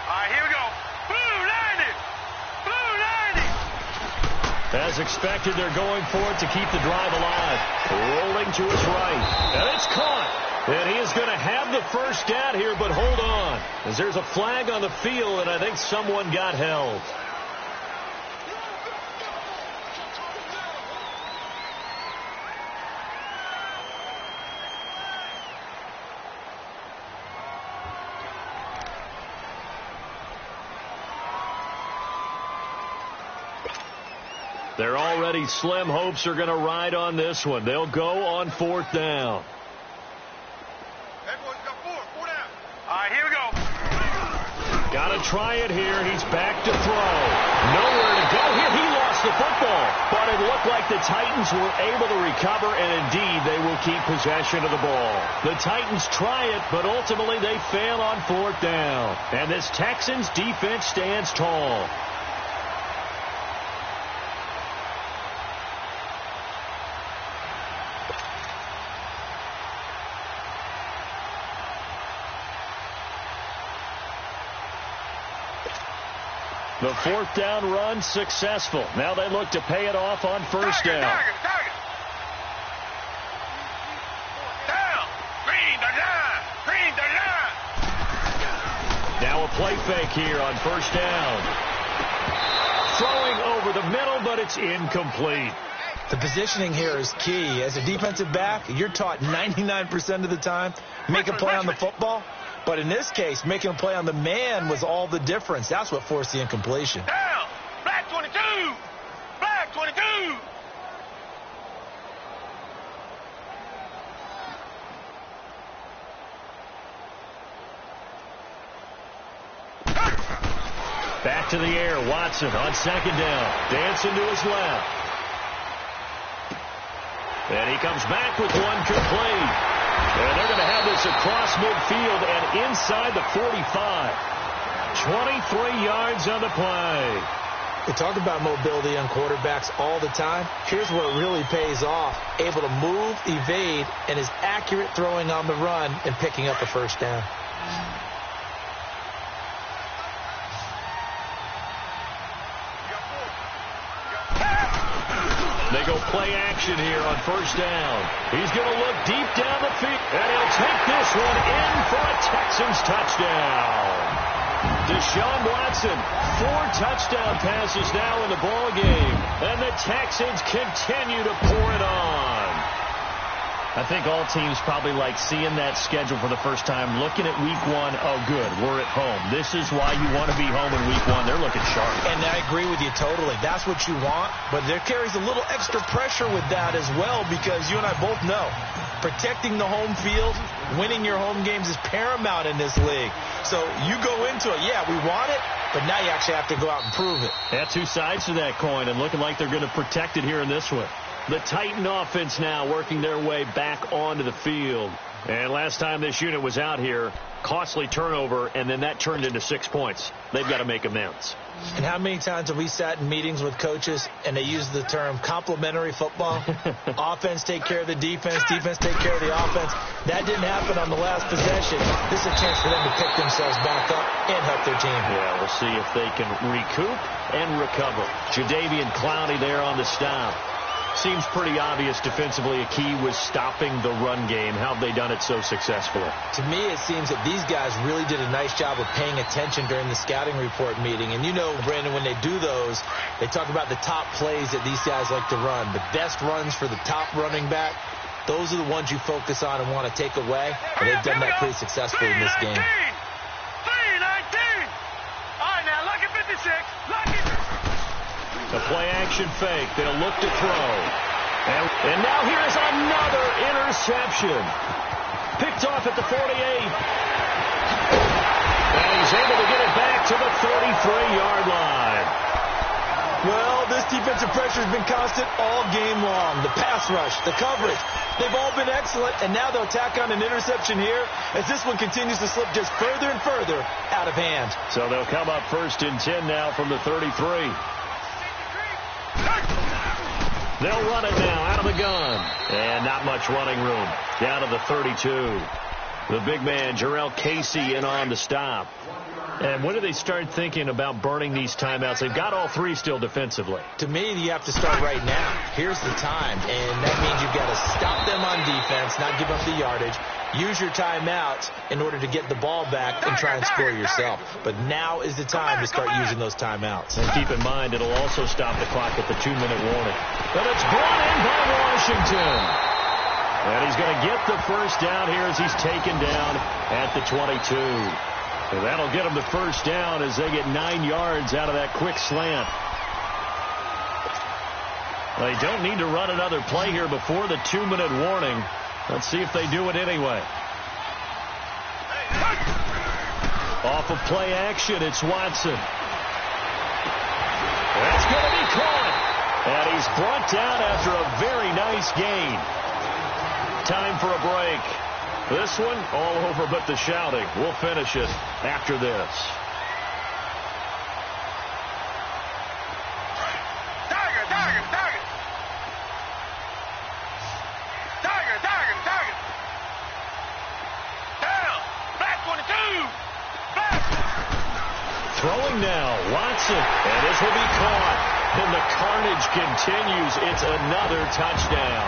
All right, here we go. Blue 90. As expected, they're going for it to keep the drive alive. Rolling to his right. And it's caught. And he is going to have the first down here, but hold on. As there's a flag on the field, and I think someone got held. They're already slim hopes are going to ride on this one. They'll go on 4th down. Everyone's got 4 down. All right, here we go. Got to try it here. He's back to throw. Nowhere to go here. He lost the football. But it looked like the Titans were able to recover, and indeed they will keep possession of the ball. The Titans try it, but ultimately they fail on 4th down. And this Texans defense stands tall. The 4th down run successful. Now they look to pay it off on 1st down. Down. Green the line. Green the line. Now a play fake here on 1st down. Throwing over the middle, but it's incomplete. The positioning here is key. As a defensive back, you're taught 99% of the time, make a play on the football. But in this case, making a play on the man was all the difference. That's what forced the incompletion. Down. Black 22. Black 22. Back to the air. Watson on 2nd down. Dancing to his left. And he comes back with one complete. And they're going to have this across midfield and inside the 45. 23 yards on the play. We talk about mobility on quarterbacks all the time. Here's where it really pays off. Able to move, evade, and is accurate throwing on the run and picking up a 1st down. They go play action here on 1st down. He's going to look deep down the field, and he'll take this one in for a Texans touchdown. Deshaun Watson, 4 touchdown passes now in the ball game, and the Texans continue to pour it on. I think all teams probably like seeing that schedule for the first time, looking at week one. Oh, good, we're at home. This is why you want to be home in week one. They're looking sharp. And I agree with you totally. That's what you want, but there carries a little extra pressure with that as well, because you and I both know protecting the home field, winning your home games is paramount in this league. So you go into it, yeah, we want it, but now you actually have to go out and prove it. Yeah, two sides to that coin, and looking like they're going to protect it here in this one. The Titan offense now working their way back onto the field. And last time this unit was out here, costly turnover, and then that turned into 6 points. They've got to make amends. And how many times have we sat in meetings with coaches and they use the term complementary football? Offense take care of the defense, defense take care of the offense. That didn't happen on the last possession. This is a chance for them to pick themselves back up and help their team. Yeah, we'll see if they can recoup and recover. Jadeveon Clowney there on the stop. Seems pretty obvious defensively a key was stopping the run game. How have they done it so successfully? To me, it seems that these guys really did a nice job of paying attention during the scouting report meeting. And you know, Brandon, when they do those, they talk about the top plays that these guys like to run. The best runs for the top running back, those are the ones you focus on and want to take away. And they've done that pretty successfully in this game. 319. All right, now, look at 56. Look at The play-action fake. They'll look to throw. And now here's another interception. Picked off at the 48. And he's able to get it back to the 33-yard line. Well, this defensive pressure has been constant all game long. The pass rush, the coverage, they've all been excellent, and now they'll tack on an interception here as this one continues to slip just further and further out of hand. So they'll come up 1st and 10 now from the 33. They'll run it now out of the gun. And not much running room. Down to the 32. The big man, Jarrell Casey, in on the stop. And when do they start thinking about burning these timeouts? They've got all three still defensively. To me, you have to start right now. Here's the time. And that means you've got to stop them on defense, not give up the yardage. Use your timeouts in order to get the ball back and try and score yourself. But now is the time to start using those timeouts. And keep in mind, it'll also stop the clock at the 2-minute warning. But it's brought in by Washington. And he's going to get the first down here as he's taken down at the 22. So that'll get him the first down as they get 9 yards out of that quick slant. They don't need to run another play here before the 2-minute warning. Let's see if they do it anyway. Off of play action, it's Watson. That's going to be caught. And he's brought down after a very nice gain. Time for a break. This one all over but the shouting. We'll finish it after this. Throwing now, Watson, and this will be caught. And the carnage continues. It's another touchdown.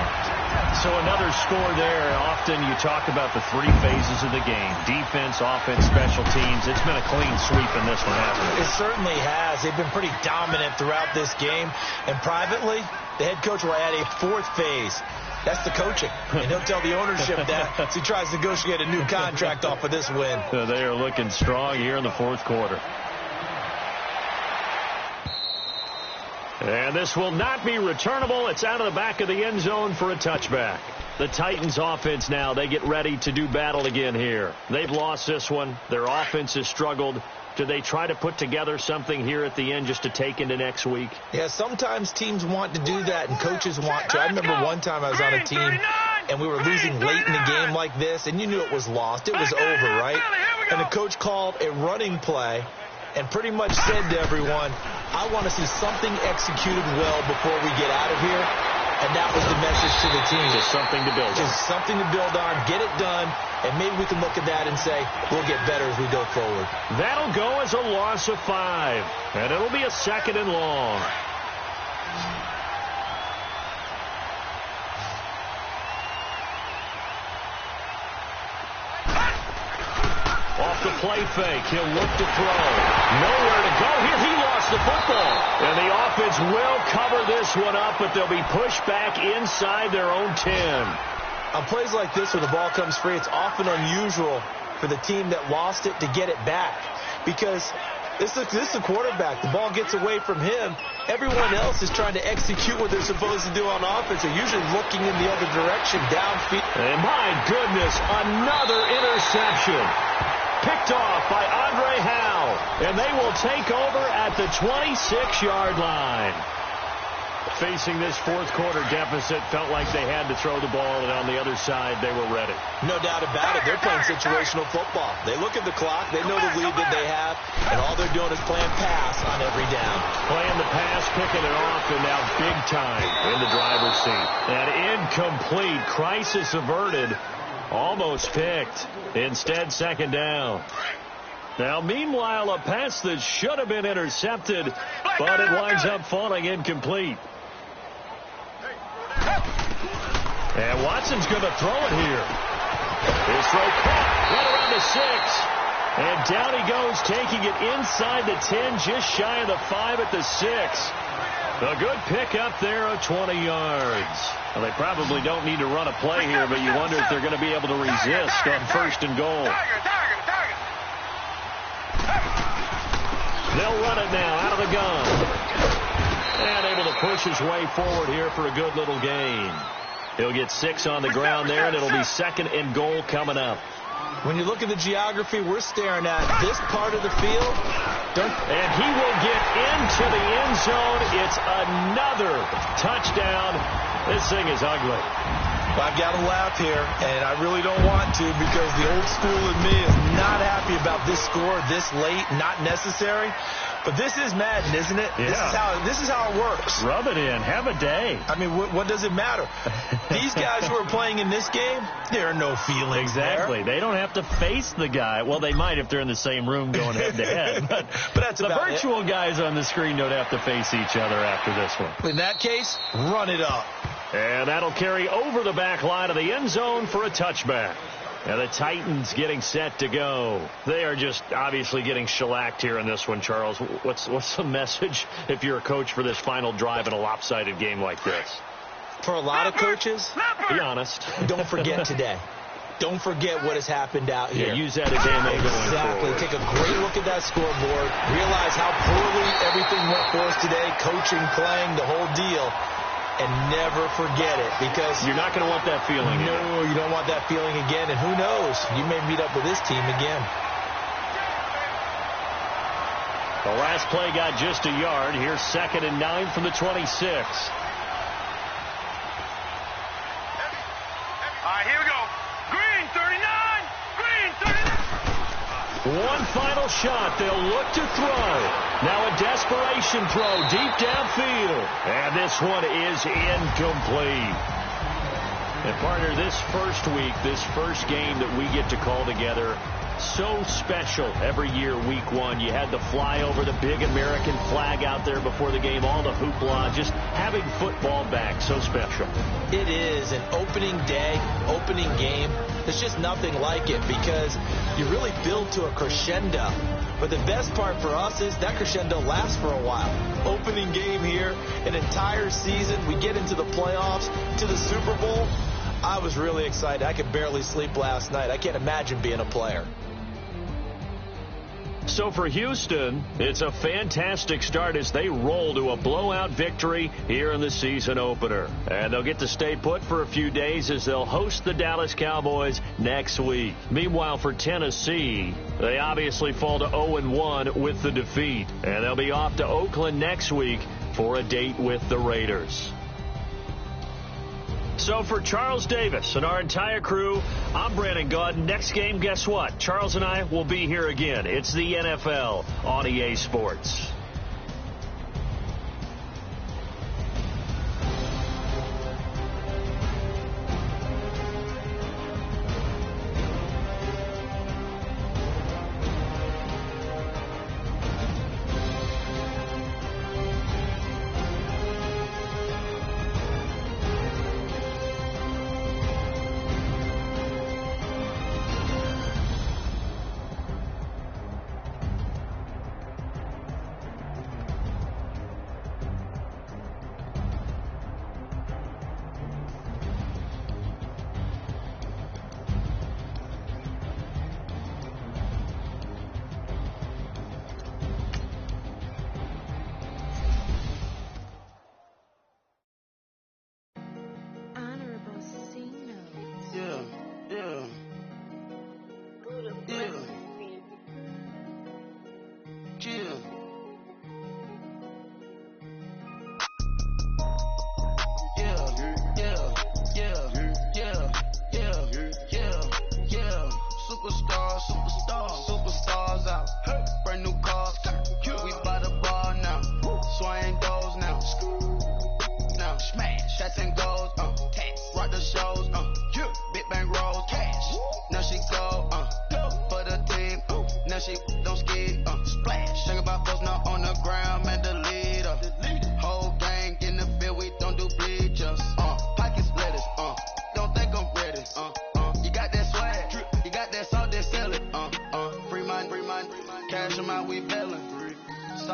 So another score there. Often you talk about the three phases of the game. Defense, offense, special teams. It's been a clean sweep in this one, hasn't it? It certainly has. They've been pretty dominant throughout this game. And privately, the head coach will add a fourth phase. That's the coaching. And he'll tell the ownership that as he tries to negotiate a new contract off of this win. They are looking strong here in the fourth quarter. And this will not be returnable. It's out of the back of the end zone for a touchback. The Titans offense now, they get ready to do battle again here. They've lost this one. Their offense has struggled. Do they try to put together something here at the end just to take into next week? Yeah, sometimes teams want to do that and coaches want to. I remember one time I was on a team and we were losing late in the game like this, and you knew it was lost. It was over, right? And the coach called a running play and pretty much said to everyone, I want to see something executed well before we get out of here. And that was the message to the team. Just something to build on. Just something to build on, get it done, and maybe we can look at that and say, we'll get better as we go forward. That'll go as a loss of 5, and it'll be a 2nd and long. Off the play fake, he'll look to throw. Nowhere to go here. He lost the football. And the offense will cover this one up, but they'll be pushed back inside their own 10. On plays like this where the ball comes free, it's often unusual for the team that lost it to get it back. Because this is a quarterback. The ball gets away from him. Everyone else is trying to execute what they're supposed to do on offense. They're usually looking in the other direction, downfield. And my goodness, another interception. Picked off by Andre Howe. And they will take over at the 26-yard line. Facing this fourth quarter deficit, felt like they had to throw the ball, and on the other side, they were ready. No doubt about it. They're playing situational football. They look at the clock. They know the lead that they have, and all they're doing is playing pass on every down. Playing the pass, picking it off, and now big time in the driver's seat. And incomplete. Crisis averted. Almost picked. Instead, second down. Now, meanwhile, a pass that should have been intercepted, but it winds up falling incomplete. And Watson's going to throw it here. His throw caught right around the 6. And down he goes, taking it inside the 10, just shy of the 5 at the 6. A good pick up there of 20 yards. Well, they probably don't need to run a play here, but you wonder if they're going to be able to resist on first and goal. They'll run it now out of the gun. And able to push his way forward here for a good little gain. He'll get 6 on the ground there, and it'll be second and goal coming up. When you look at the geography, we're staring at this part of the field. And he will get into the end zone. It's another touchdown. This thing is ugly. Well, I've got to laugh here, and I really don't want to because the old school in me is not happy about this score this late, not necessary. But this is Madden, isn't it? Yeah. This is how it works. Rub it in. Have a day. I mean, what does it matter? These guys who are playing in this game, there are no feelings Exactly. there. They don't have to face the guy. Well, they might if they're in the same room going head-to-head. But that's the about virtual guys on the screen don't have to face each other after this one. In that case, run it up. And that'll carry over the back line of the end zone for a touchback. And the Titans getting set to go. They are just obviously getting shellacked here in this one, Charles. What's the message if you're a coach for this final drive in a lopsided game like this? For a lot of coaches, be honest. Don't forget today. Don't forget what has happened out here. Yeah, use that as ammo going forward. Exactly. Take a great look at that scoreboard. Realize how poorly everything went for us today. Coaching, playing, the whole deal. And never forget it, because you're not going to want that feeling again. No, you don't want that feeling again. And who knows? You may meet up with this team again. The last play got just a yard. Here's 2nd and 9 from the 26. All right, here we go. Green 39. Green 39. One final shot. They'll look to throw. Now a desperation throw deep downfield. And this one is incomplete. And partner, this first week, this first game that we get to call together, so special every year, week 1. You had the flyover, the big American flag out there before the game, all the hoopla, just having football back, so special. It is an opening day, opening game. There's just nothing like it because you really build to a crescendo. But the best part for us is that crescendo lasts for a while. Opening game here, an entire season. We get into the playoffs, to the Super Bowl. I was really excited. I could barely sleep last night. I can't imagine being a player. So for Houston, it's a fantastic start as they roll to a blowout victory here in the season opener. And they'll get to stay put for a few days as they'll host the Dallas Cowboys next week. Meanwhile, for Tennessee, they obviously fall to 0-1 with the defeat. And they'll be off to Oakland next week for a date with the Raiders. So for Charles Davis and our entire crew, I'm Brandon Gaudin. Next game, guess what? Charles and I will be here again. It's the NFL on EA Sports.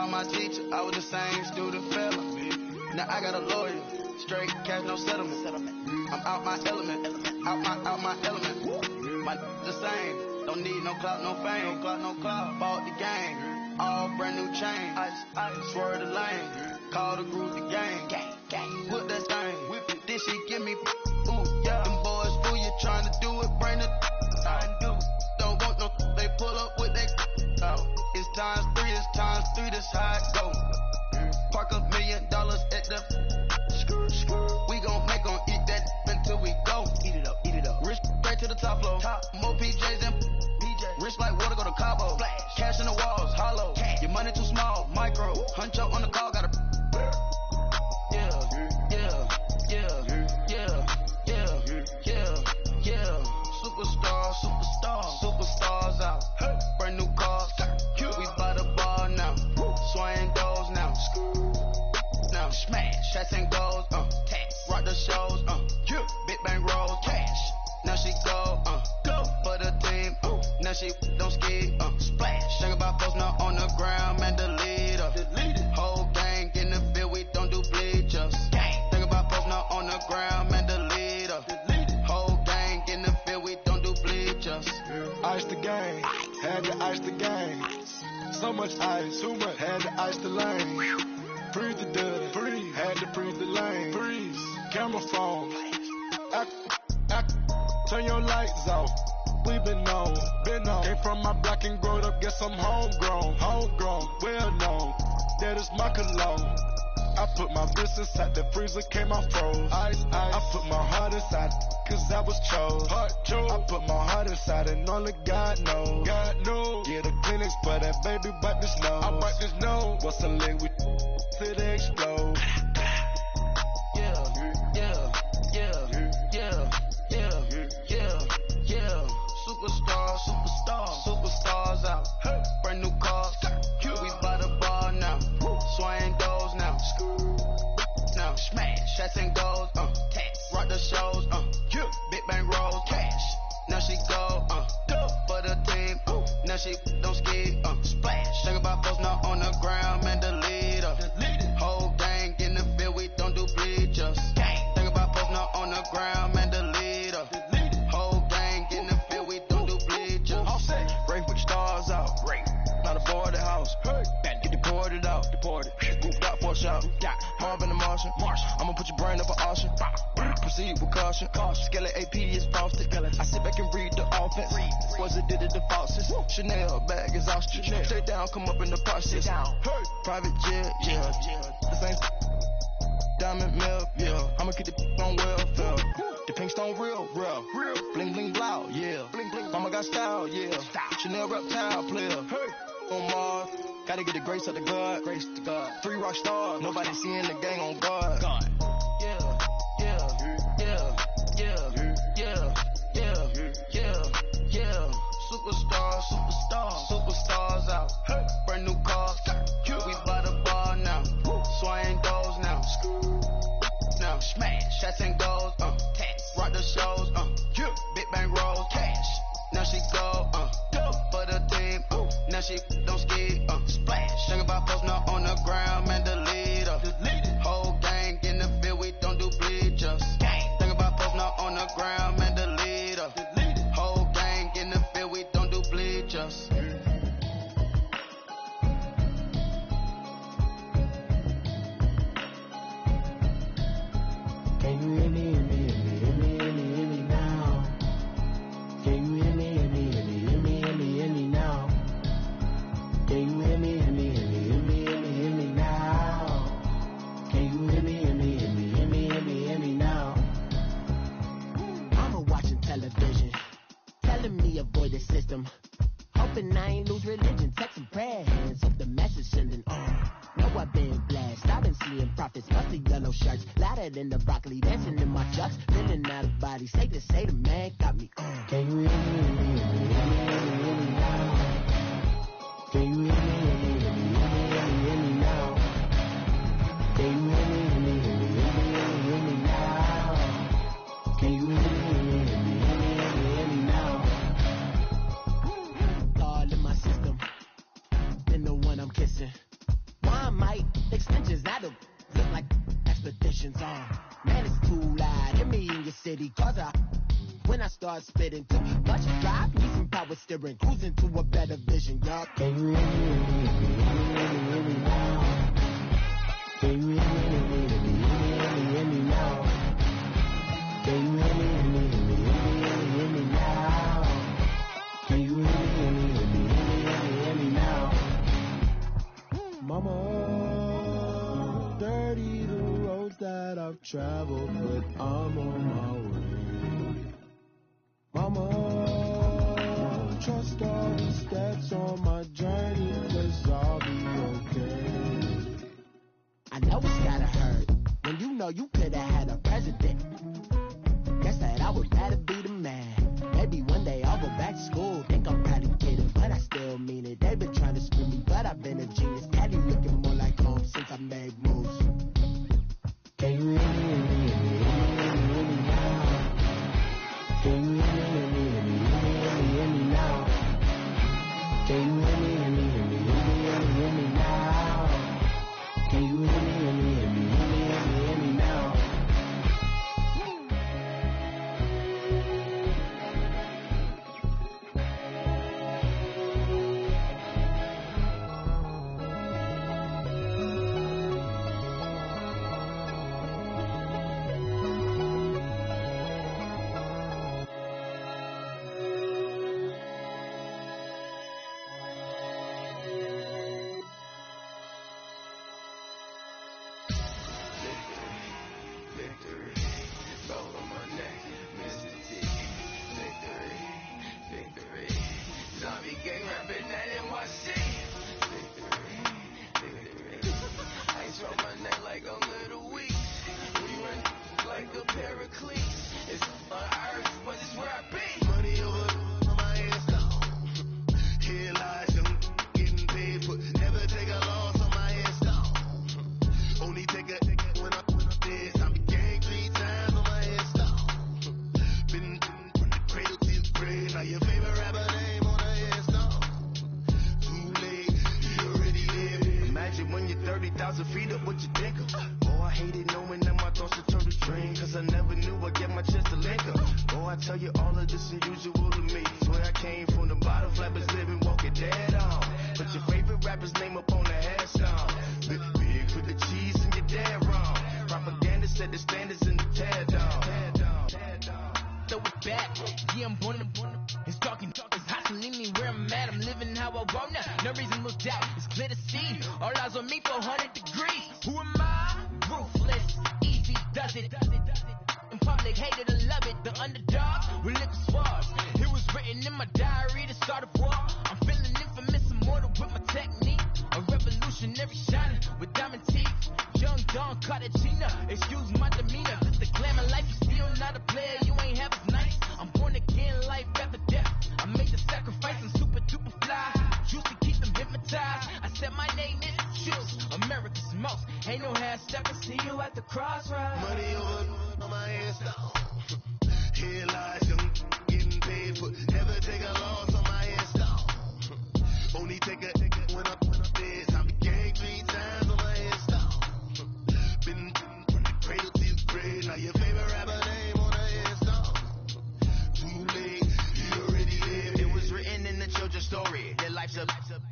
saw my teacher, I was the same student fella. Now I got a lawyer, straight cash, no settlement. I'm out my element, out my element. My the same, don't need no clout, no fame. No clout, bought the game, all brand new chain. I swerve the lane, call the group the gang. Whip that thing, whip it, then she give me, ooh, yeah. Them boys fool you trying to do it, bring it. Don't want no, they pull up with that. It's times three, this how it go. Park $1 million at the. We gon' make 'em eat that until we go. Eat it up. Rich straight to the top floor. More PJs and PJ. Rich like water, go to Cabo. Flash. Cash in the walls, hollow. Cash. Your money too small, micro. Huncho on the call, gotta. Superstars out. Brand new cars. We by the bar now. Swaying doors now. Now smash. Shots and goals. Rock the shows. Big bang rolls. Cash. Now she go. For the team. Now she don't ski. Splash. Think about folks now on the ground. Man, the leader. Whole gang in the field. We don't do bleachers. Think about folks now on the ground. Man, the leader. Whole gang in the field. We don't do bleachers. Ice the game, had to ice the game. So much ice, too much, had to ice the lane. Freeze the dud, freeze, had to freeze the lane. Freeze, camera phone. Turn your lights off. We been on. Came from my block and growed up, guess I'm homegrown, well known. That is my cologne. I put my wrist inside the freezer, came out froze. Ice. I put my heart inside, cause I was chose. I put my heart inside and only God knows. Yeah, the clinics for that baby wipe this nose. I wipe this nose. What's a leg with till they explode? Superstars out. Brand new cars. We by the bar now. Swaying doors now. Now smash. Shots and goals. Rock the shows. Big bang rolls. Cash. Now she go. For the team. Now she don't ski. Splash. Think about folks now on the ground. Man, the leader. Whole gang in the field. We don't do bleachers. Think about folks now on the ground. Man, the leader. Whole gang in the field. We don't do bleachers. All set. Rain put the stars out. Rain. Not aboard the house. Get deported out. Moved out for a shot. Marvin the Martian. I'ma put your brain up for auction. Proceed with caution. Skeleton AP is frosted. I sit back and read the offense. Was it did it the falsest? Chanel bag is ostrich. Stay down, come up in the process. Private jet, yeah. The same diamond milk, yeah. I'ma keep the on welfare. The pink stone real. Bling bling blow, yeah. Mama got style, yeah. Chanel reptile player. On Mars, gotta get the grace of the God. 3 rock stars, nobody seeing the gang on guard. Superstars out. Brand new cars. We by the bar now. Swaying doors now. Now smash. Shots and goals. Rock the shows. Big bang rolls. Cash. Now she go. For the team. Now she don't ski. Splash. Think about folks now on the ground. Man, the leader. Whole gang in the field. We don't do bleachers. Think about folks now on the ground. Man, the leader. Whole gang in the field. We don't do bleachers. Can you hear me now? Can you hear me now? Can you hear me now? Can you hear me now? Mama watching television, telling me avoid the system. Hoping I ain't lose religion, texting prayer hands, hope the message sending on. Know I've been blessed, I've been seeing prophets, busty yellow shirts, louder than the broccoli, dancing in my chucks, living out of body, say the man got me on. Can you hear me now? Can you hear me now? Can you hear me now? Can you hear me now? God in my system, been the one I'm kissing. city, cause when I start spitting, too much drive, need some power steering, cruising to a better vision, y'all. Can you hear me now? Can you hear me now? Can you hear me now? Can you hear me now? Mama, dirty the roads that I've traveled, but I'm on my way. Mama, trust all the steps on my journey, 'cause I'll be okay. I know it's gotta hurt when you know you could've had a president. Guess that I would rather be the man. Maybe one day I'll go back to school. Think I'm probably kidding, but I still mean it. They've been trying to screw me, but I've been a genius. Daddy looking more like home since I made moves. Can you hear me now? Can you hear me now? Can you hear me now? Can you hear me now?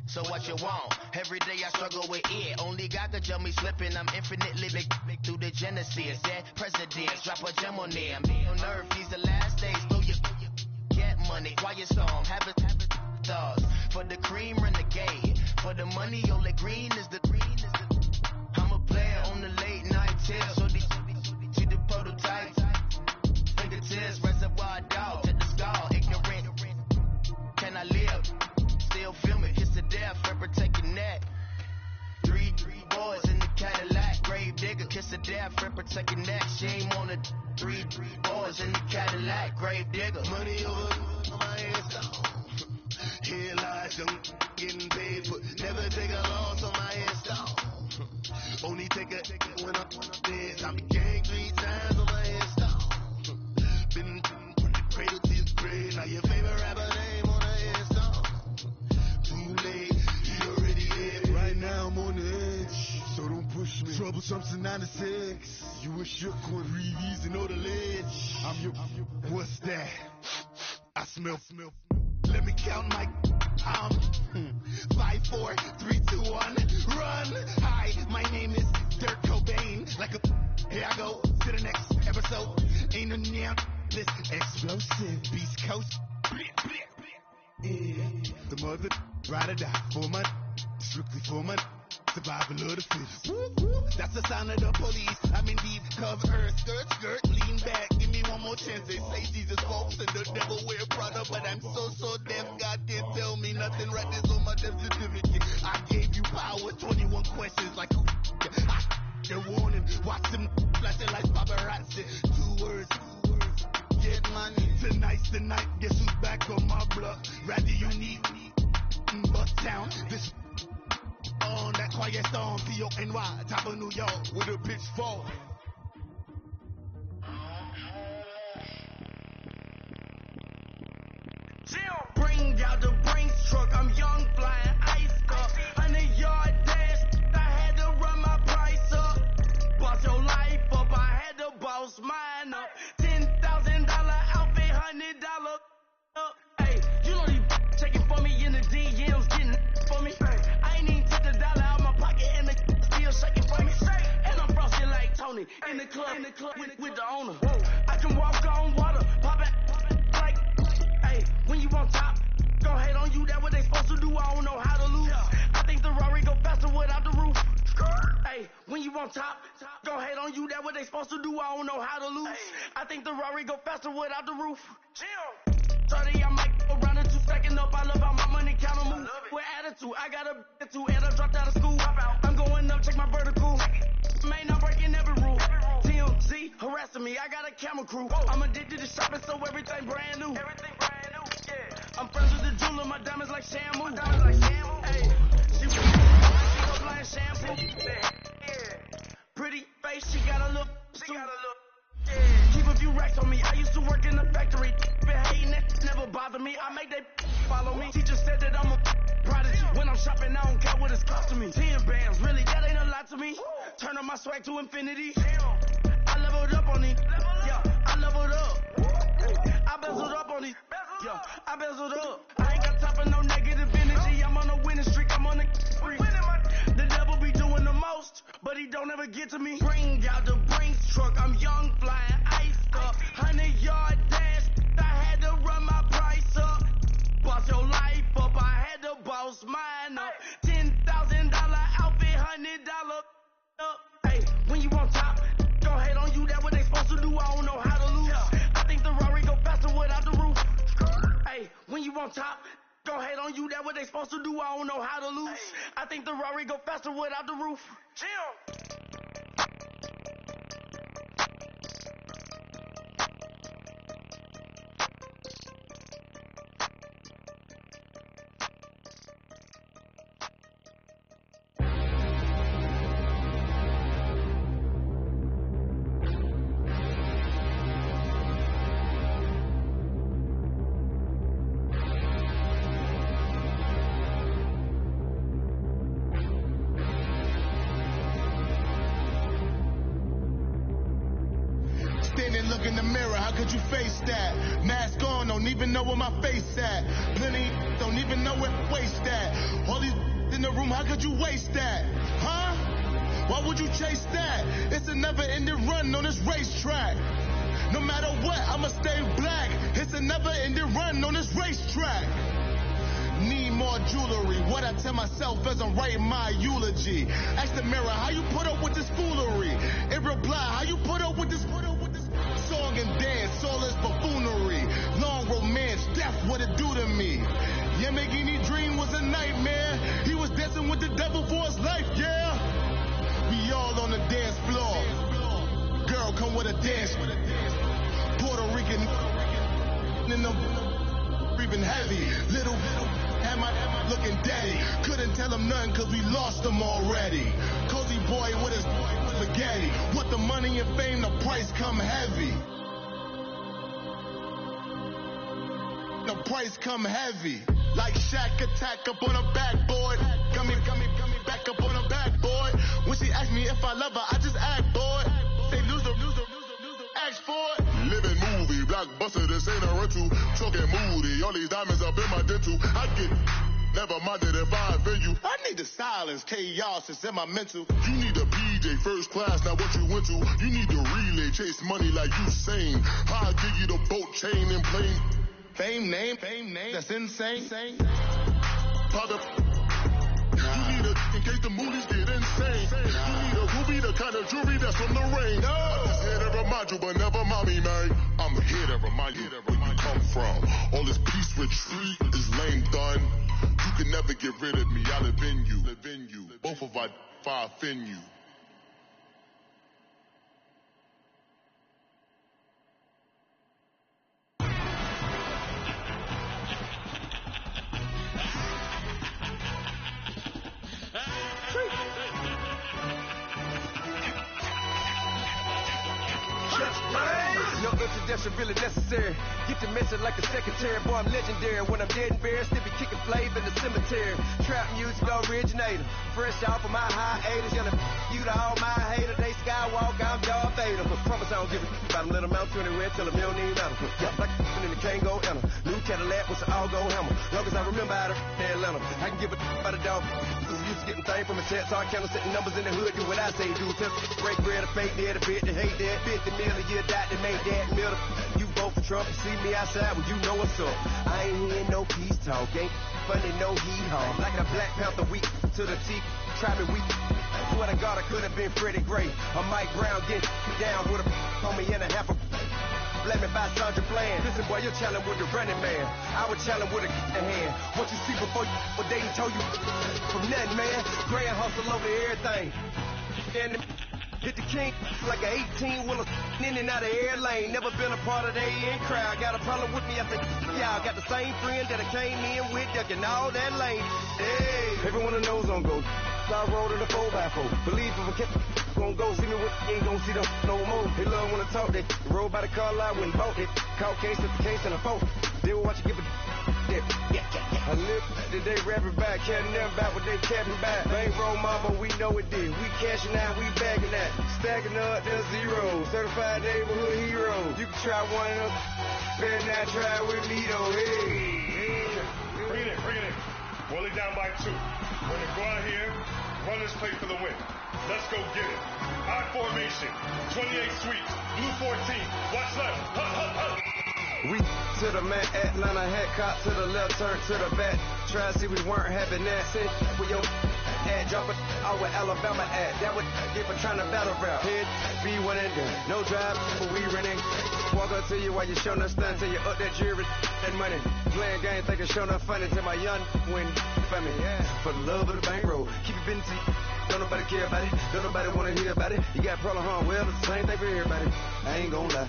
So what you want? Every day I struggle with it. Only God could jump me slipping. I'm infinitely big through the Genesis. Dead presidents, drop a gem on them. On earth, these the last days. Throw your get money, quiet storm. Have it thoughts. For the cream, renegade. For the money, only green is the green is the. I'm a player on the late night tips. So these to the prototypes. Fingertips, reservoir dog to the skull. Ignorant. Can I live? Still film it, kiss the death, rep protecting that. Three boys in the Cadillac, grave digger, kiss the death, rep protecting that. Shame on the three boys in the Cadillac, grave digger. Money over my hands down. Here lies young, getting paid for. Never take a loss on my hands down. Only take a when I'm dead. I became 3 times on my hands down. Been from the cradle to the grave. Now your favorite rapper name on the hands down. Too late, you already here. Right now I'm on the edge, so don't push me. Troublesome to 96. You were shook with Reeves and all the ledge. I'm your, what's that? I smell. Let me count my, 5, 4, 3, 2, 1, run. Hi, my name is Dirk Cobain. Like a, here I go to the next episode. Ain't no damn this explosive Beast Coast. Yeah. The mother ride or die for my, strictly for my. Survival of the fittest. That's the sound of the police. I'm in deep cover, skirt, lean back. Give me one more chance. They say Jesus walks and the devil wear Prada, but I'm so deaf. God can't tell me nothing. Right this on my death certificate. I gave you power. 21 questions like they're warning. Watch them flashing like paparazzi. 2 words. Get money. Tonight's the night. Guess who's back on my block? Rather unique. Bucktown. This. On that quiet storm, P-O-N-Y, top of New York, with a pitchfork. Bring out the Brinks truck, I'm young, flying ice up. 100-yard dash, I had to run my price up. Boss your life up, I had to boss mine up. $10,000 outfit, $100 up. Hey, you know these checking for me in the DMs, getting for me. I ain't even took the dollar out my pocket and the still shaking for me. And I'm frosted like Tony in the club with the owner. I can walk on water, pop it like, hey, when you on top, gon' hate on you, that what they supposed to do, I don't know how to lose. I think the Rari go faster without the roof. Hey, when you on top, gon' hate on you, that what they supposed to do, I don't know how to lose. I think the Rari go faster without the roof. 30, I might go around the 2 stacking up. I love how my money count on move. With attitude, I got a attitude, and I dropped out of school. I'm going up, check my vertical. Man, I'm breaking every rule. TMZ harassing me, I got a camera crew. I'm addicted to shopping, so everything brand new. I'm friends with the jeweler, my diamonds like Shamu. Hey, she was applying shampoo. Pretty face, she got a look. Keep a few racks on me. I used to work in the factory. Been hating it, never bother me. I make they follow me. Teacher said that I'm a prodigy. When I'm shopping, I don't care what it's costing me. 10 bands, really, that ain't a lot to me. Turn up my swag to infinity. I leveled up on these. Yeah, I leveled up. I bezeled up on these. Yeah, I bezeled up. I ain't got time for no negative energy. I'm on a winning streak. I'm on a spree. The devil be doing the most, but he don't ever get to me. Bring out the Brinks truck. I'm young, flying ice up. 100-yard dash. I had to run my price up. Boss your life up. I had to boss mine up. $10,000 outfit, $100 up. Hey, when you on top, gon' hate on you. That what they supposed to do. I don't know how to lose. I think the Rari go faster without the roof. Hey, when you on top, gon' hate on you. That what they supposed to do. I don't know how to lose. I think the Rari go faster without the roof. Look in the mirror, how could you face that? Mask on, don't even know where my face at. Plenty don't even know where waste at. All these in the room, how could you waste that? Huh? Why would you chase that? It's a never-ending run on this racetrack. No matter what, I'ma stay black. It's a never-ending run on this racetrack. Need more jewelry, what I tell myself as I'm writing my eulogy. Ask the mirror, how you put up with this foolery? It reply, how you put up with this song and dance, all this buffoonery. Long romance, death, what it do to me? Yamagini dream was a nightmare. He was dancing with the devil for his life, yeah. We all on the dance floor. Girl, come with a dance. Puerto Rican in the breathing heavy. Little am I looking daddy. Couldn't tell him nothing cause we lost him already. Cozy boy with his spaghetti. Want the money and fame, the price come heavy. The price come heavy. Like Shaq attack up on a backboard. Got me back up on a backboard. When she asked me if I love her, I just act bored. Say loser, ask for it. Living movie, blockbuster, this ain't a rental. Talking moody, all these diamonds up in my dental. I get never minded if I offend you. I need the silence, chaos, it's in my mental. You need a PJ, first class, not what you went to. You need the relay, chase money like you sane. I'll give you the boat, chain, and plane. Fame name, that's insane. Pop it. You need a, in case the movies get insane. You need a ruby, the kind of jewelry that's from the rain. I'm just here to remind you, but never mind me, man. I'm here to remind you where you come from. All this peace retreat is lame done. You can never get rid of me, I live in you. Both of our five offend you. No introduction really necessary. Get the message like a secretary. Boy, I'm legendary. When I'm dead and buried, still be kicking flavor in the cemetery. Trap music originator. Fresh off of my hiatus. Gonna you to all my haters. They skywalk, I'm Darth Vader. But promise I don't give a about them. Let them out anywhere. Tell them you don't need matter. Yup, like in the can't go enter. New Cadillac with an all-go hammer. Long as I remember how to Atlanta. I can give a about a dog. Used to getting things from a chat. Talk counter, setting numbers in the hood. Do what I say do. Tell break bread, a fake dead, a bit, to hate that. 50 million a year, that made that middle. You vote for Trump, you see me outside when you know what's up. I ain't hearing no peace talk, ain't funny, no hee-haw. Like a Black Panther weak to the teeth, trapping weak. Swear to God, I could have been Freddie Gray. Or Mike Brown get down with a on me and a half a blame it by Sandra Bland. Listen, boy, you're challenging with the running man. I would challenge with a hand. What you see before you, what they told you from nothing, man. Grand hustle over everything. And hit the king like an 18-wheeler in and out of air lane. Never been a part of the in crowd. Got a problem with me, I think y'all got the same friend that I came in with, ducking all that lane. Hey, everyone that knows on go. I rolled in a 4x4. Believe if I kept gon' go see me with ain't gon' see them no more. They love when I talk that. Roll by the car lot when bought it. Caught case at the case and a phone. They will watch you give a I live today rapping back, caring them back what they capping back. Bankroll mama, we know it did. We cashing out, we bagging that. Stacking up the zero. Certified neighborhood hero. You can try one of them. Better not try with me though. Hey. Bring it in. Roll it down by 2. We're gonna go out here, run this play for the win. Let's go get it. I formation, 28 sweeps, blue 14. Watch left. We to the man, Atlanta head cop to the left, turn to the back. Try to see we weren't having that. Sit with your ad, drop it out with Alabama ad. That would get for trying to battle rap. Head, be one and done. No drive, but we running. Walk up to you while you showing us stun till you up that jewelry, that money. Playing game, thinking showing up funny till my young win for me. Yeah. For the love of the bankroll, keep it busy. Don't nobody care about it. Don't nobody wanna hear about it. You got problem, huh? Well, it's the same thing for everybody. I ain't gonna lie.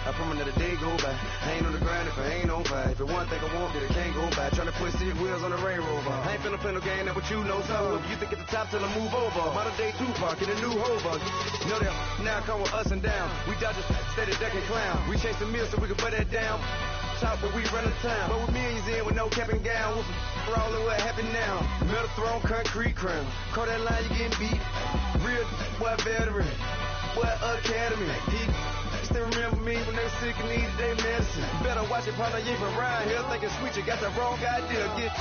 I promise that a day go by. I ain't on the grind if I ain't on fire. If it one thing I want, then it can't go by. Tryna put 6 wheels on the railroad bar. I ain't finna play no game, that what you know. So if you think at the top till I move over. Modern day Tupac in a new hover. You know that now come with us and down. We dodge a steady ducking clown. We chase the meal so we can put that down. Top, but we run the town. But with millions in with no cap and gown. What's rolling, what happened now? Metal throne, concrete crown. Call that line, you getting beat. Real, what veteran? What academy? He still remember me when they were sick and needed their medicine. Better watch it, partner, you from around here thinking sweet, you got the wrong idea. Get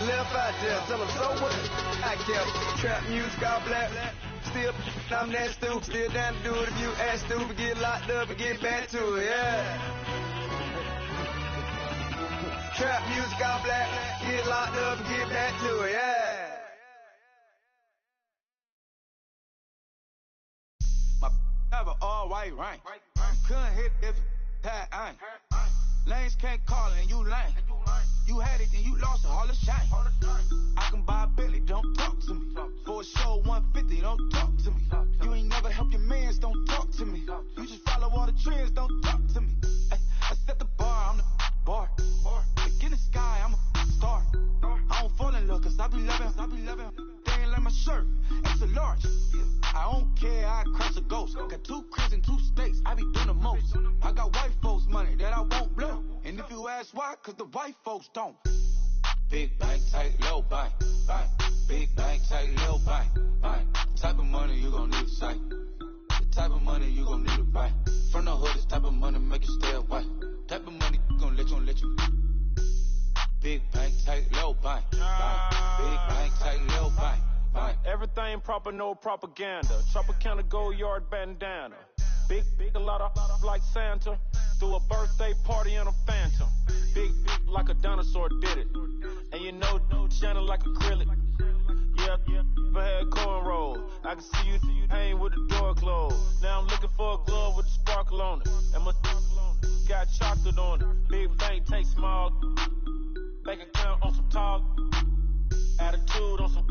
left out there, tell them so what? I kept trap music all black. Still, I'm that stupid. Still down to do it if you act stupid. Get locked up and get back to it, yeah. Trap music all black. Get locked up and get back to it, yeah. Never all white rank. Couldn't hit if tied ain't. Lanes can't call and you lame. You had it and you lost it, all the shame. I can buy a Billy, don't talk to me. For a show 150, don't talk to me. You ain't never help your mans, don't talk to me. You just follow all the trends, don't talk to me. I set the bar, I'm the bar. Like in the sky, I'm a star. I don't fall in love cause I be loving. They ain't like my shirt, it's a large. I don't care, I cross a ghost. Got 2 cribs in 2 states, I be doing the most. I got white folks money that I won't blow. And if you ask why, cause the white folks don't. Big bank, tight, low bank, bank. Big bank, tight, low bank, bank. Type of money you gon' need to sight. The type of money you gon' need to buy. From the hood, this type of money make you stay away. Type of money gon' let you. Big bank, tight, low bank, bank. Big bank, tight, low bank, bank. Everything proper, no propaganda. Chopper counter, go yard bandana. Big, a lot of like Santa. Threw a birthday party in a phantom. Big, like a dinosaur did it. And you know, shining like acrylic. Yeah, I had cornrows. I can see you hang with the door closed. Now I'm looking for a glove with a sparkle on it. And my got chocolate on it. Big bank, take small. Bank account on some talk. Attitude on some.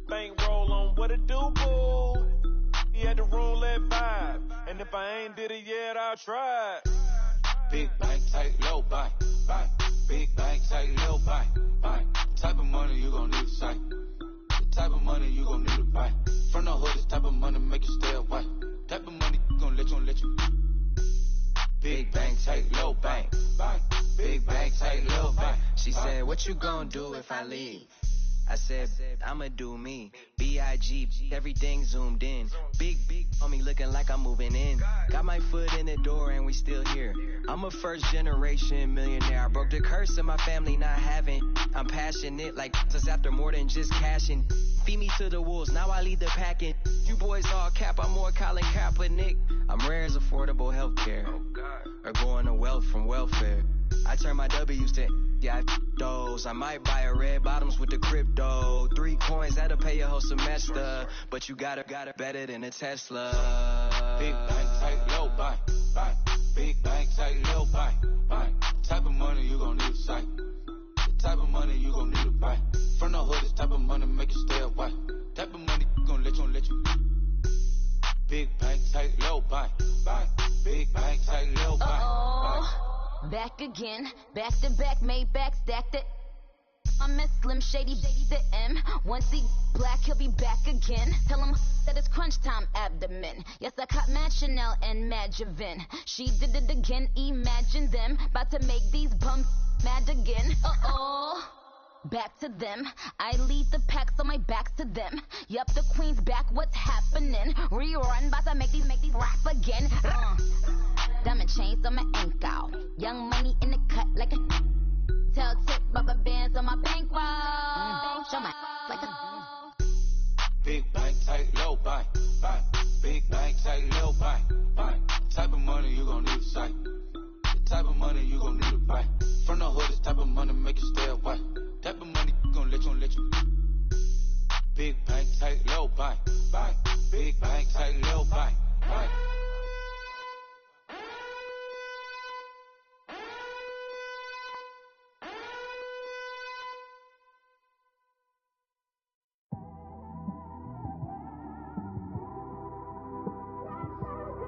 Bank roll on what it do, boo. He had the roulette vibe. And if I ain't did it yet, I'll try. Big bank, tight, low bank, bank. Big bank, tight, low bank, bank. Type of money you gon' need to sight. The type of money you gon' need to buy. From the hood, this type of money make you stay away. Type of money gon' let you. Big bank, tight, low bank, bank. Big bank, tight, low bank. She said, what you gon' do if I leave? I said, I'ma do me. B.I.G. Everything zoomed in. Big on me looking like I'm moving in. Got my foot in the door and we still here. I'm a first generation millionaire. I broke the curse of my family not having. I'm passionate like just after more than just cashing. Feed me to the wolves, now I lead the packing. You boys all cap, I'm more Colin Kaepernick. I'm rare as affordable healthcare. Or going to wealth from welfare. I turn my W's to those. I might buy a red bottoms with the crypto. 3 coins, that'll pay your whole semester. But you gotta better than a Tesla. Big bank, tight, low bank, bank. Big bank, tight, low bank, bank. Type of money you gon' need to sight. The type of money you gon' need to buy. From the hood, this type of money make you stay away. Type of money gon' let you. Big bank, tight, low bank, bank. Big bank, tight, low bank, bank. Back again, back to back, made back, stacked it. I'm a Slim Shady, the M. Once he black, he'll be back again. Tell him that it's crunch time abdomen. Yes, I caught Mad Chanel and Mad Javin. She did it again, imagine them. About to make these bums mad again. Back to them. I lead the pack, so my back's to them. Yup, the queen's back, what's happening? Rerun, about to make these rap again. Diamond chains on my ankle. Young money in the cut like a tell tip, rubber bands on my bankroll. Show my like a Big bank, tight, low bank, bank. Big bank, tight, low bank, bank. Type of money you gon' need to sight. The type of money you gon' need to buy. From the hood, this type of money make you stay away. Type of money gon' let you. Big bank, tight, low bank, bank. Big bank, tight, low bank, bank.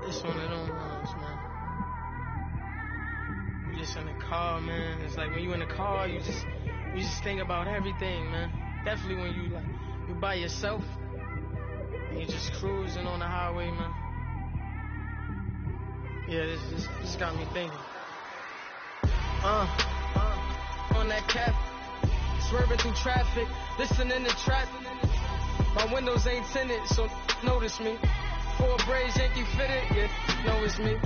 It's one of them ones, man. You just in the car, man. It's like when you in the car, you just think about everything, man. Definitely when you by yourself and you just cruising on the highway, man. Yeah, this got me thinking. On that cap, swerving through traffic, listening to trap. My windows ain't tinted, so notice me. 4 braids, Yankee fitted, yeah, know it's me.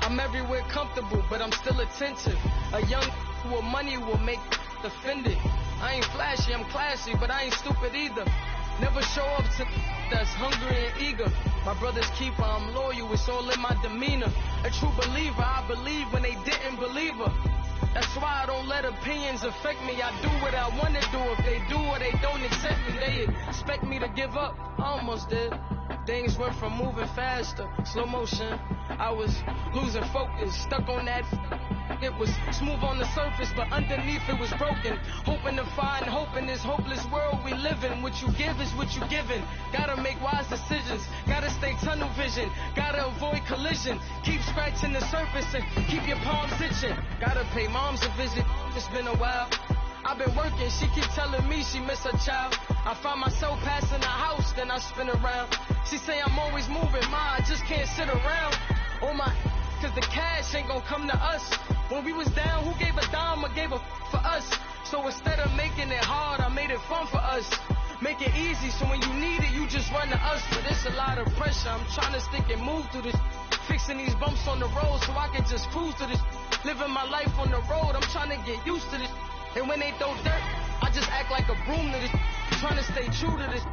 I'm everywhere comfortable, but I'm still attentive. A young with money will make offended. I ain't flashy, I'm classy, but I ain't stupid either. Never show up to that's hungry and eager. My brother's keeper, I'm loyal, it's all in my demeanor. A true believer, I believe when they didn't believe her. That's why I don't let opinions affect me. I do what I want to do. If they do or they don't accept me, they expect me to give up. I almost did. Things went from moving faster, slow motion. I was losing focus, stuck on that. It was smooth on the surface, but underneath it was broken. Hoping to find hope in this hopeless world we live in. What you give is what you given. Gotta make wise decisions. Gotta stay tunnel vision. Gotta avoid collision. Keep scratching the surface and keep your palms itching. Gotta pay moms a visit. It's been a while. I've been working, she keep telling me she miss her child. I find myself passing the house, then I spin around. She say I'm always moving, ma, I just can't sit around. Oh my, cause the cash ain't gonna come to us. When we was down, who gave a dime or gave a for us? So instead of making it hard, I made it fun for us. Make it easy, so when you need it, you just run to us. But it's a lot of pressure, I'm trying to stick and move through this. Fixing these bumps on the road so I can just cruise to this. Living my life on the road, I'm trying to get used to this. And when they throw dirt, I just act like a broom to this. Trying to stay true to this.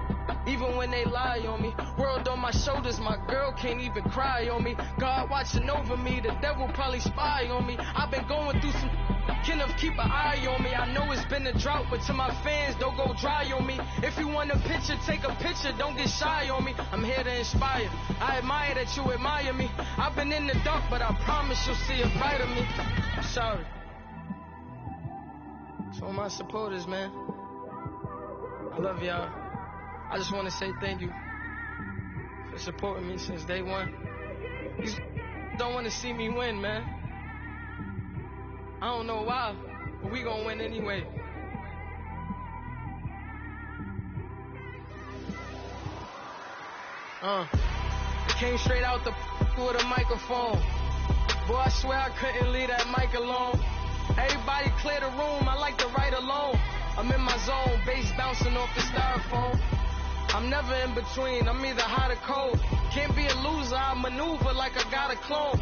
Even when they lie on me, world on my shoulders, my girl can't even cry on me. God watching over me, the devil probably spy on me. I've been going through some, Kenneth keep an eye on me. I know it's been a drought, but to my fans, don't go dry on me. If you want a picture, take a picture, don't get shy on me. I'm here to inspire, I admire that you admire me. I've been in the dark, but I promise you'll see a bright of me. I'm sorry. To all my supporters, man, I love y'all. I just want to say thank you for supporting me since day one. You don't want to see me win, man. I don't know why, but we gonna win anyway. Came straight out the with a microphone. Boy, I swear I couldn't leave that mic alone. Everybody clear the room, I like to write alone. I'm in my zone, bass bouncing off the styrofoam. I'm never in between, I'm either hot or cold. Can't be a loser, I maneuver like I got a clone.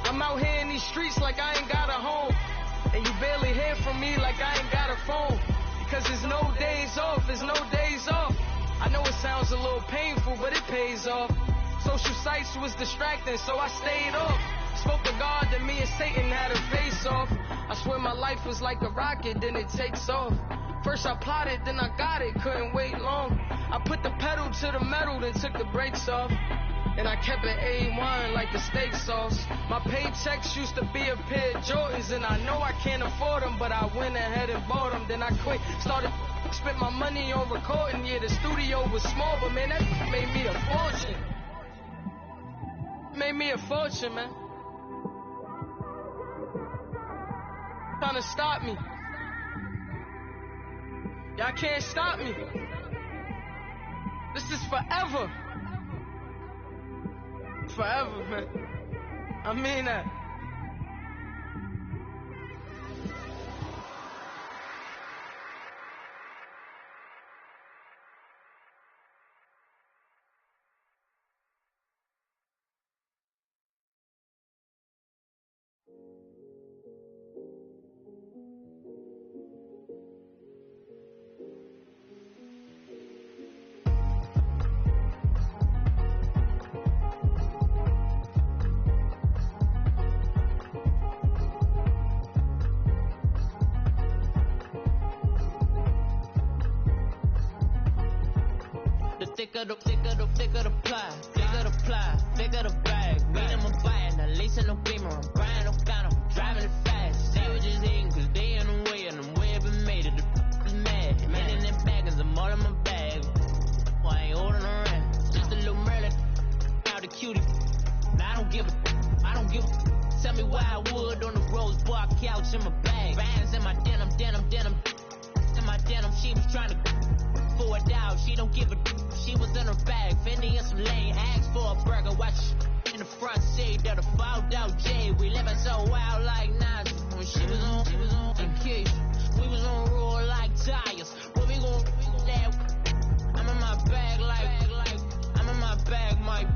I'm out here in these streets like I ain't got a home. And you barely hear from me like I ain't got a phone. Because there's no days off, there's no days off. I know it sounds a little painful, but it pays off. Social sites was distracting, so I stayed off. Spoke to God that me and Satan had a face off. I swear my life was like a rocket, then it takes off. First I plotted, then I got it, couldn't wait long. I put the pedal to the metal, then took the brakes off. And I kept it A1 like the steak sauce. My paychecks used to be a pair of Jordans, and I know I can't afford them, but I went ahead and bought them. Then I quit, started, spent my money on recording. Yeah, the studio was small, but man, that made me a fortune. Made me a fortune, man. Trying to stop me. Y'all can't stop me. This is forever. Forever, man. I mean that. Thicker the ply, thicker the bag. Me and my buyer, now lacing no beamer. I'm buying no gun, I'm driving it fast. They were just hating cause they in the way, and I'm way up and made it. The is mad. Man in them baggers, I'm all in my bag. Well, I ain't holding around. Just a little Merlin, out the cutie. Now I don't give a. Tell me why I would on the rose bar couch in my bag. Bands in my denim. In my denim, she was trying to for it out. She don't give a. She was in her bag, Fendi and some lane, asked for a burger, watch in the front seat of the fouled out J. We living so wild like Nas. When she was on vacation, we was on roll like tires. What we gon' that? I'm in my bag like I'm in my bag, Mike.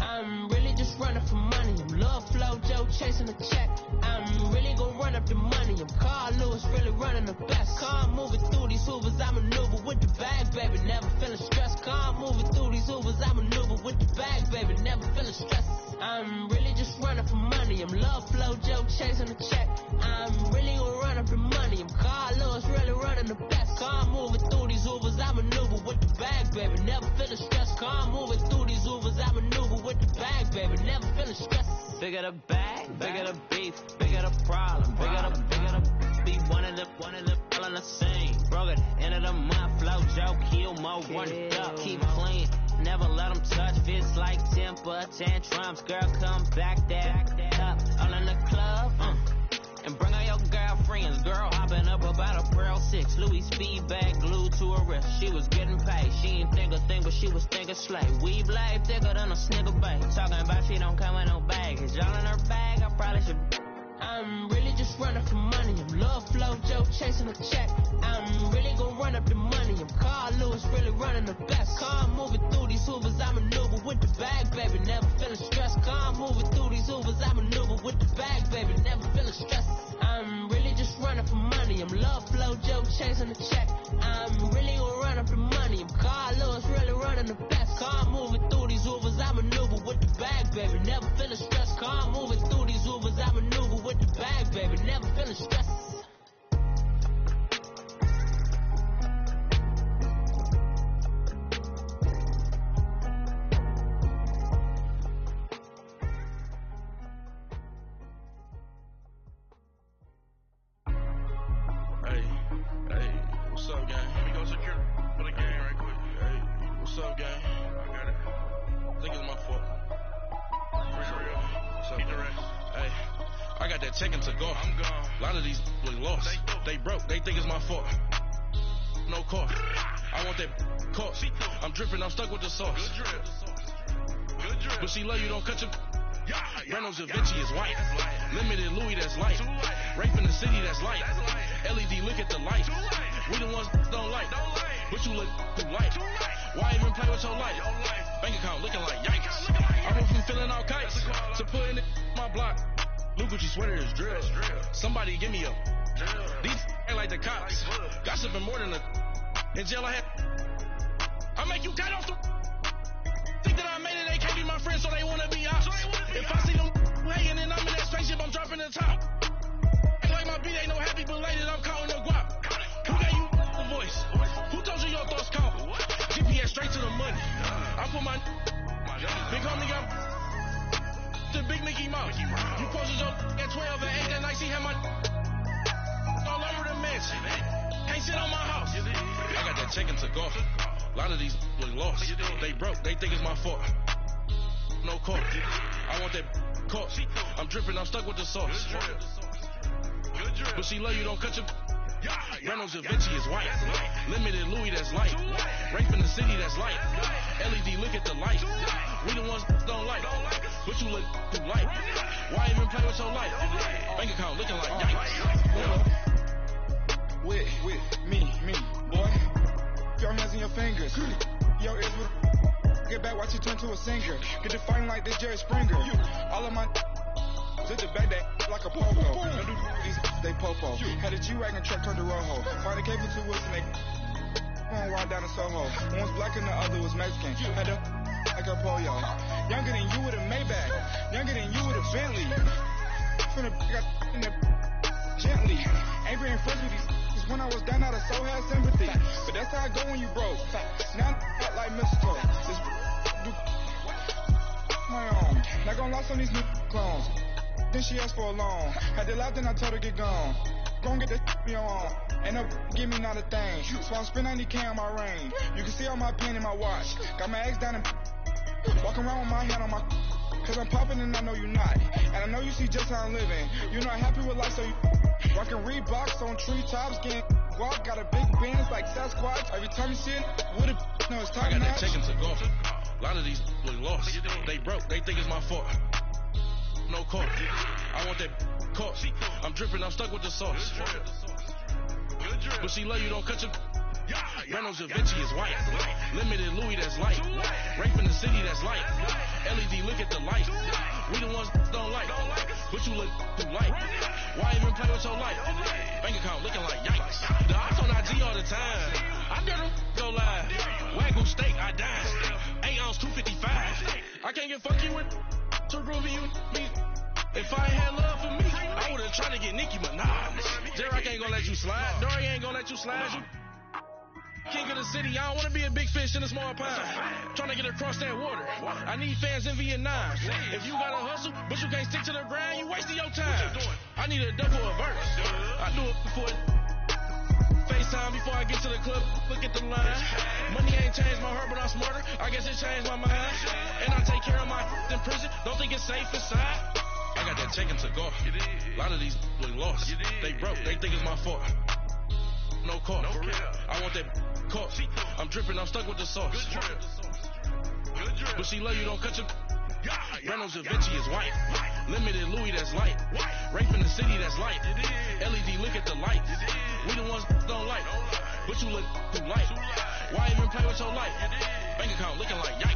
I'm really just running for money. I'm Love Flow Joe chasing the check. I'm really gon' run up the money. I'm Carl Lewis, really running the best. Car moving through these hoovers, I maneuver with the bag, baby. Never feeling stressed. Car moving through these hoovers, I maneuver with the bag, baby. Never feeling stressed. I'm really just running for money. I'm Love Flow Joe chasing the check. I'm really gon' run up the money. I'm Carl Lewis, really running the best. Car moving through these hoovers, I maneuver with the bag, baby. Never feeling stressed. Car moving through these hoovers, I maneuver with the bag, baby. Never feeling stressed. Bigger the bag, bigger the beef, bigger the problem, bigger the be one of the all in the same. Broke at the end of the month, Flow Joe, kill more, run it up, keep clean, never let them touch, fits like temper tantrums, girl come back that up, all in the club, and bring out your girlfriends, girl hopping up about a Pearl 6, Louis speed bag glued to her wrist, she was getting paid, she ain't think a thing, but she was thinking slay, weave life thicker than a snigger bag, talking about she don't come with no baggage, all in her bag, I probably should I'm really just running for money. I'm love flow, Joe chasing a check. I'm really gonna run up the money. I'm Carl Lewis, really running the best. Car moving through these Hoovers, I maneuver with the bag, baby. Never feeling stressed. Car moving through these Hoovers, I maneuver with the bag, baby. Never feeling stressed. I'm really just running for money. I'm love flow, Joe chasing the check. I'm really gonna run up the money. I'm Carl Lewis, really running the best. Car moving through these Hoovers, I maneuver with the bag, baby. Never feeling stressed. Car moving through these Hoovers, I maneuver with the bag, baby. Never feeling stressed. What's up, gang? Let me go secure for the game right quick. Hey, what's up, gang? I got it. I think it's my fault. For real. What's up, man? Hey, I got that checking to go. I'm gone. A lot of these was lost. They broke. They think it's my fault. No car. I want that caught. I'm dripping. I'm stuck with the sauce. Good drip. Good drip. But she love you, don't cut your... Reynolds Da Vinci is white. Limited Louis, that's light. Rape in the city, that's light. LED, look at the light. We the ones don't like. But you look too light. Why even play with your life? Bank account looking like yikes. I went from filling out kites to putting it in my block. Look what you sweater is drill. Somebody give me a these ain't like the cops. Gossiping more than a in jail I had. I make you cut off the think that I made it, they can't be my friends, so they wanna be out. If I see them hating and I'm in that spaceship, I'm dropping the top. Ain't like my beat, ain't no happy belated, I'm calling the guap. Who gave you the voice? Who told you your thoughts count? GPS straight to the money. I put my big homie got the big Mickey Mouse. You posted your at 12 and 8 that night, she had my all over the mansion. Can't sit on my house. I got that checking to go. A lot of these was lost. They broke. They think it's my fault. No car. I want that caught. I'm dripping. I'm stuck with the sauce. But she love you, don't cut your... Reynolds Da Vinci is white. Limited Louis, that's light. Rape in the city, that's light. LED, look at the light. We the ones don't like. But you look too light. Why even play with your life? Bank account looking like yikes. With me, boy. Your hands in your fingers. Yo, ears with get back, watch you turn to a singer. Get to fighting like this Jerry Springer. All of my did the back that like a popo. No do these they popo. Had a G-Wagon truck turned to Rojo. Find a cable to Wilson, they one ride down to Soho. One was black and the other was Mexican. Had a like a pollo. Younger than you with a Maybach. Younger than you with a Bentley. From the got in the gently. Ain't very impressed with these. When I was down, I so had sympathy. But that's how I go when you broke. Now I'm like mistletoe. Just do my own. Not gonna lost on these new clones. Then she asked for a loan. Had to laugh, then I told her get gone. Gon' get that be on. Ain't no give me not a thing. So I'm spending 90K on my ring. You can see all my pen in my watch. Got my eggs down and walking around with my hand on my. Cause I'm popping and I know you not. And I know you see just how I'm living. You're not happy with life, so you rockin' Reeboks on treetops, getting guap. Got a big Benz like Sasquatch. Every time you see it, with it, no, it's time. I got that checking to go. A lot of these was lost. They broke. They think it's my fault. No car. I want that caught. I'm dripping. I'm stuck with the sauce. But she love you, don't cut your... Reynolds Da Vinci is white. Limited Louis, that's light. Rape in the city, that's light. LED, look at the light. We the ones don't like. But you look too light. Why even play with your life? Bank account looking like yikes. The ops on IG all the time. I dare them go live. Wagyu steak, I dine. 8 ounce, 255. I can't get fucking with too groovy you me. If I ain't had love for me, I would've tried to get Nicki Minaj. J-Rock ain't gonna let you slide. Dory ain't gonna let you slide. You king of the city, I don't wanna be a big fish in a small pond. Trying to get across that water. I need fans in Vietnam. If you gotta hustle, but you can't stick to the grind, you wasting your time. I need a double a verse. I do it before FaceTime before I get to the club. Look at the line. Money ain't changed my heart, but I'm smarter. I guess it changed my mind. And I take care of my in prison. Don't think it's safe inside. I got that checking to go. A lot of these was lost. They broke. They think it's my fault. No car. I want that caught. I'm dripping. I'm stuck with the sauce. But she love you, don't cut your... Reynolds Da Vinci is white. Limited Louis, that's light. Rape in the city, that's light. LED, look at the light. We the ones don't like. But you look too light. Why even play with your life? Bank account looking like yikes.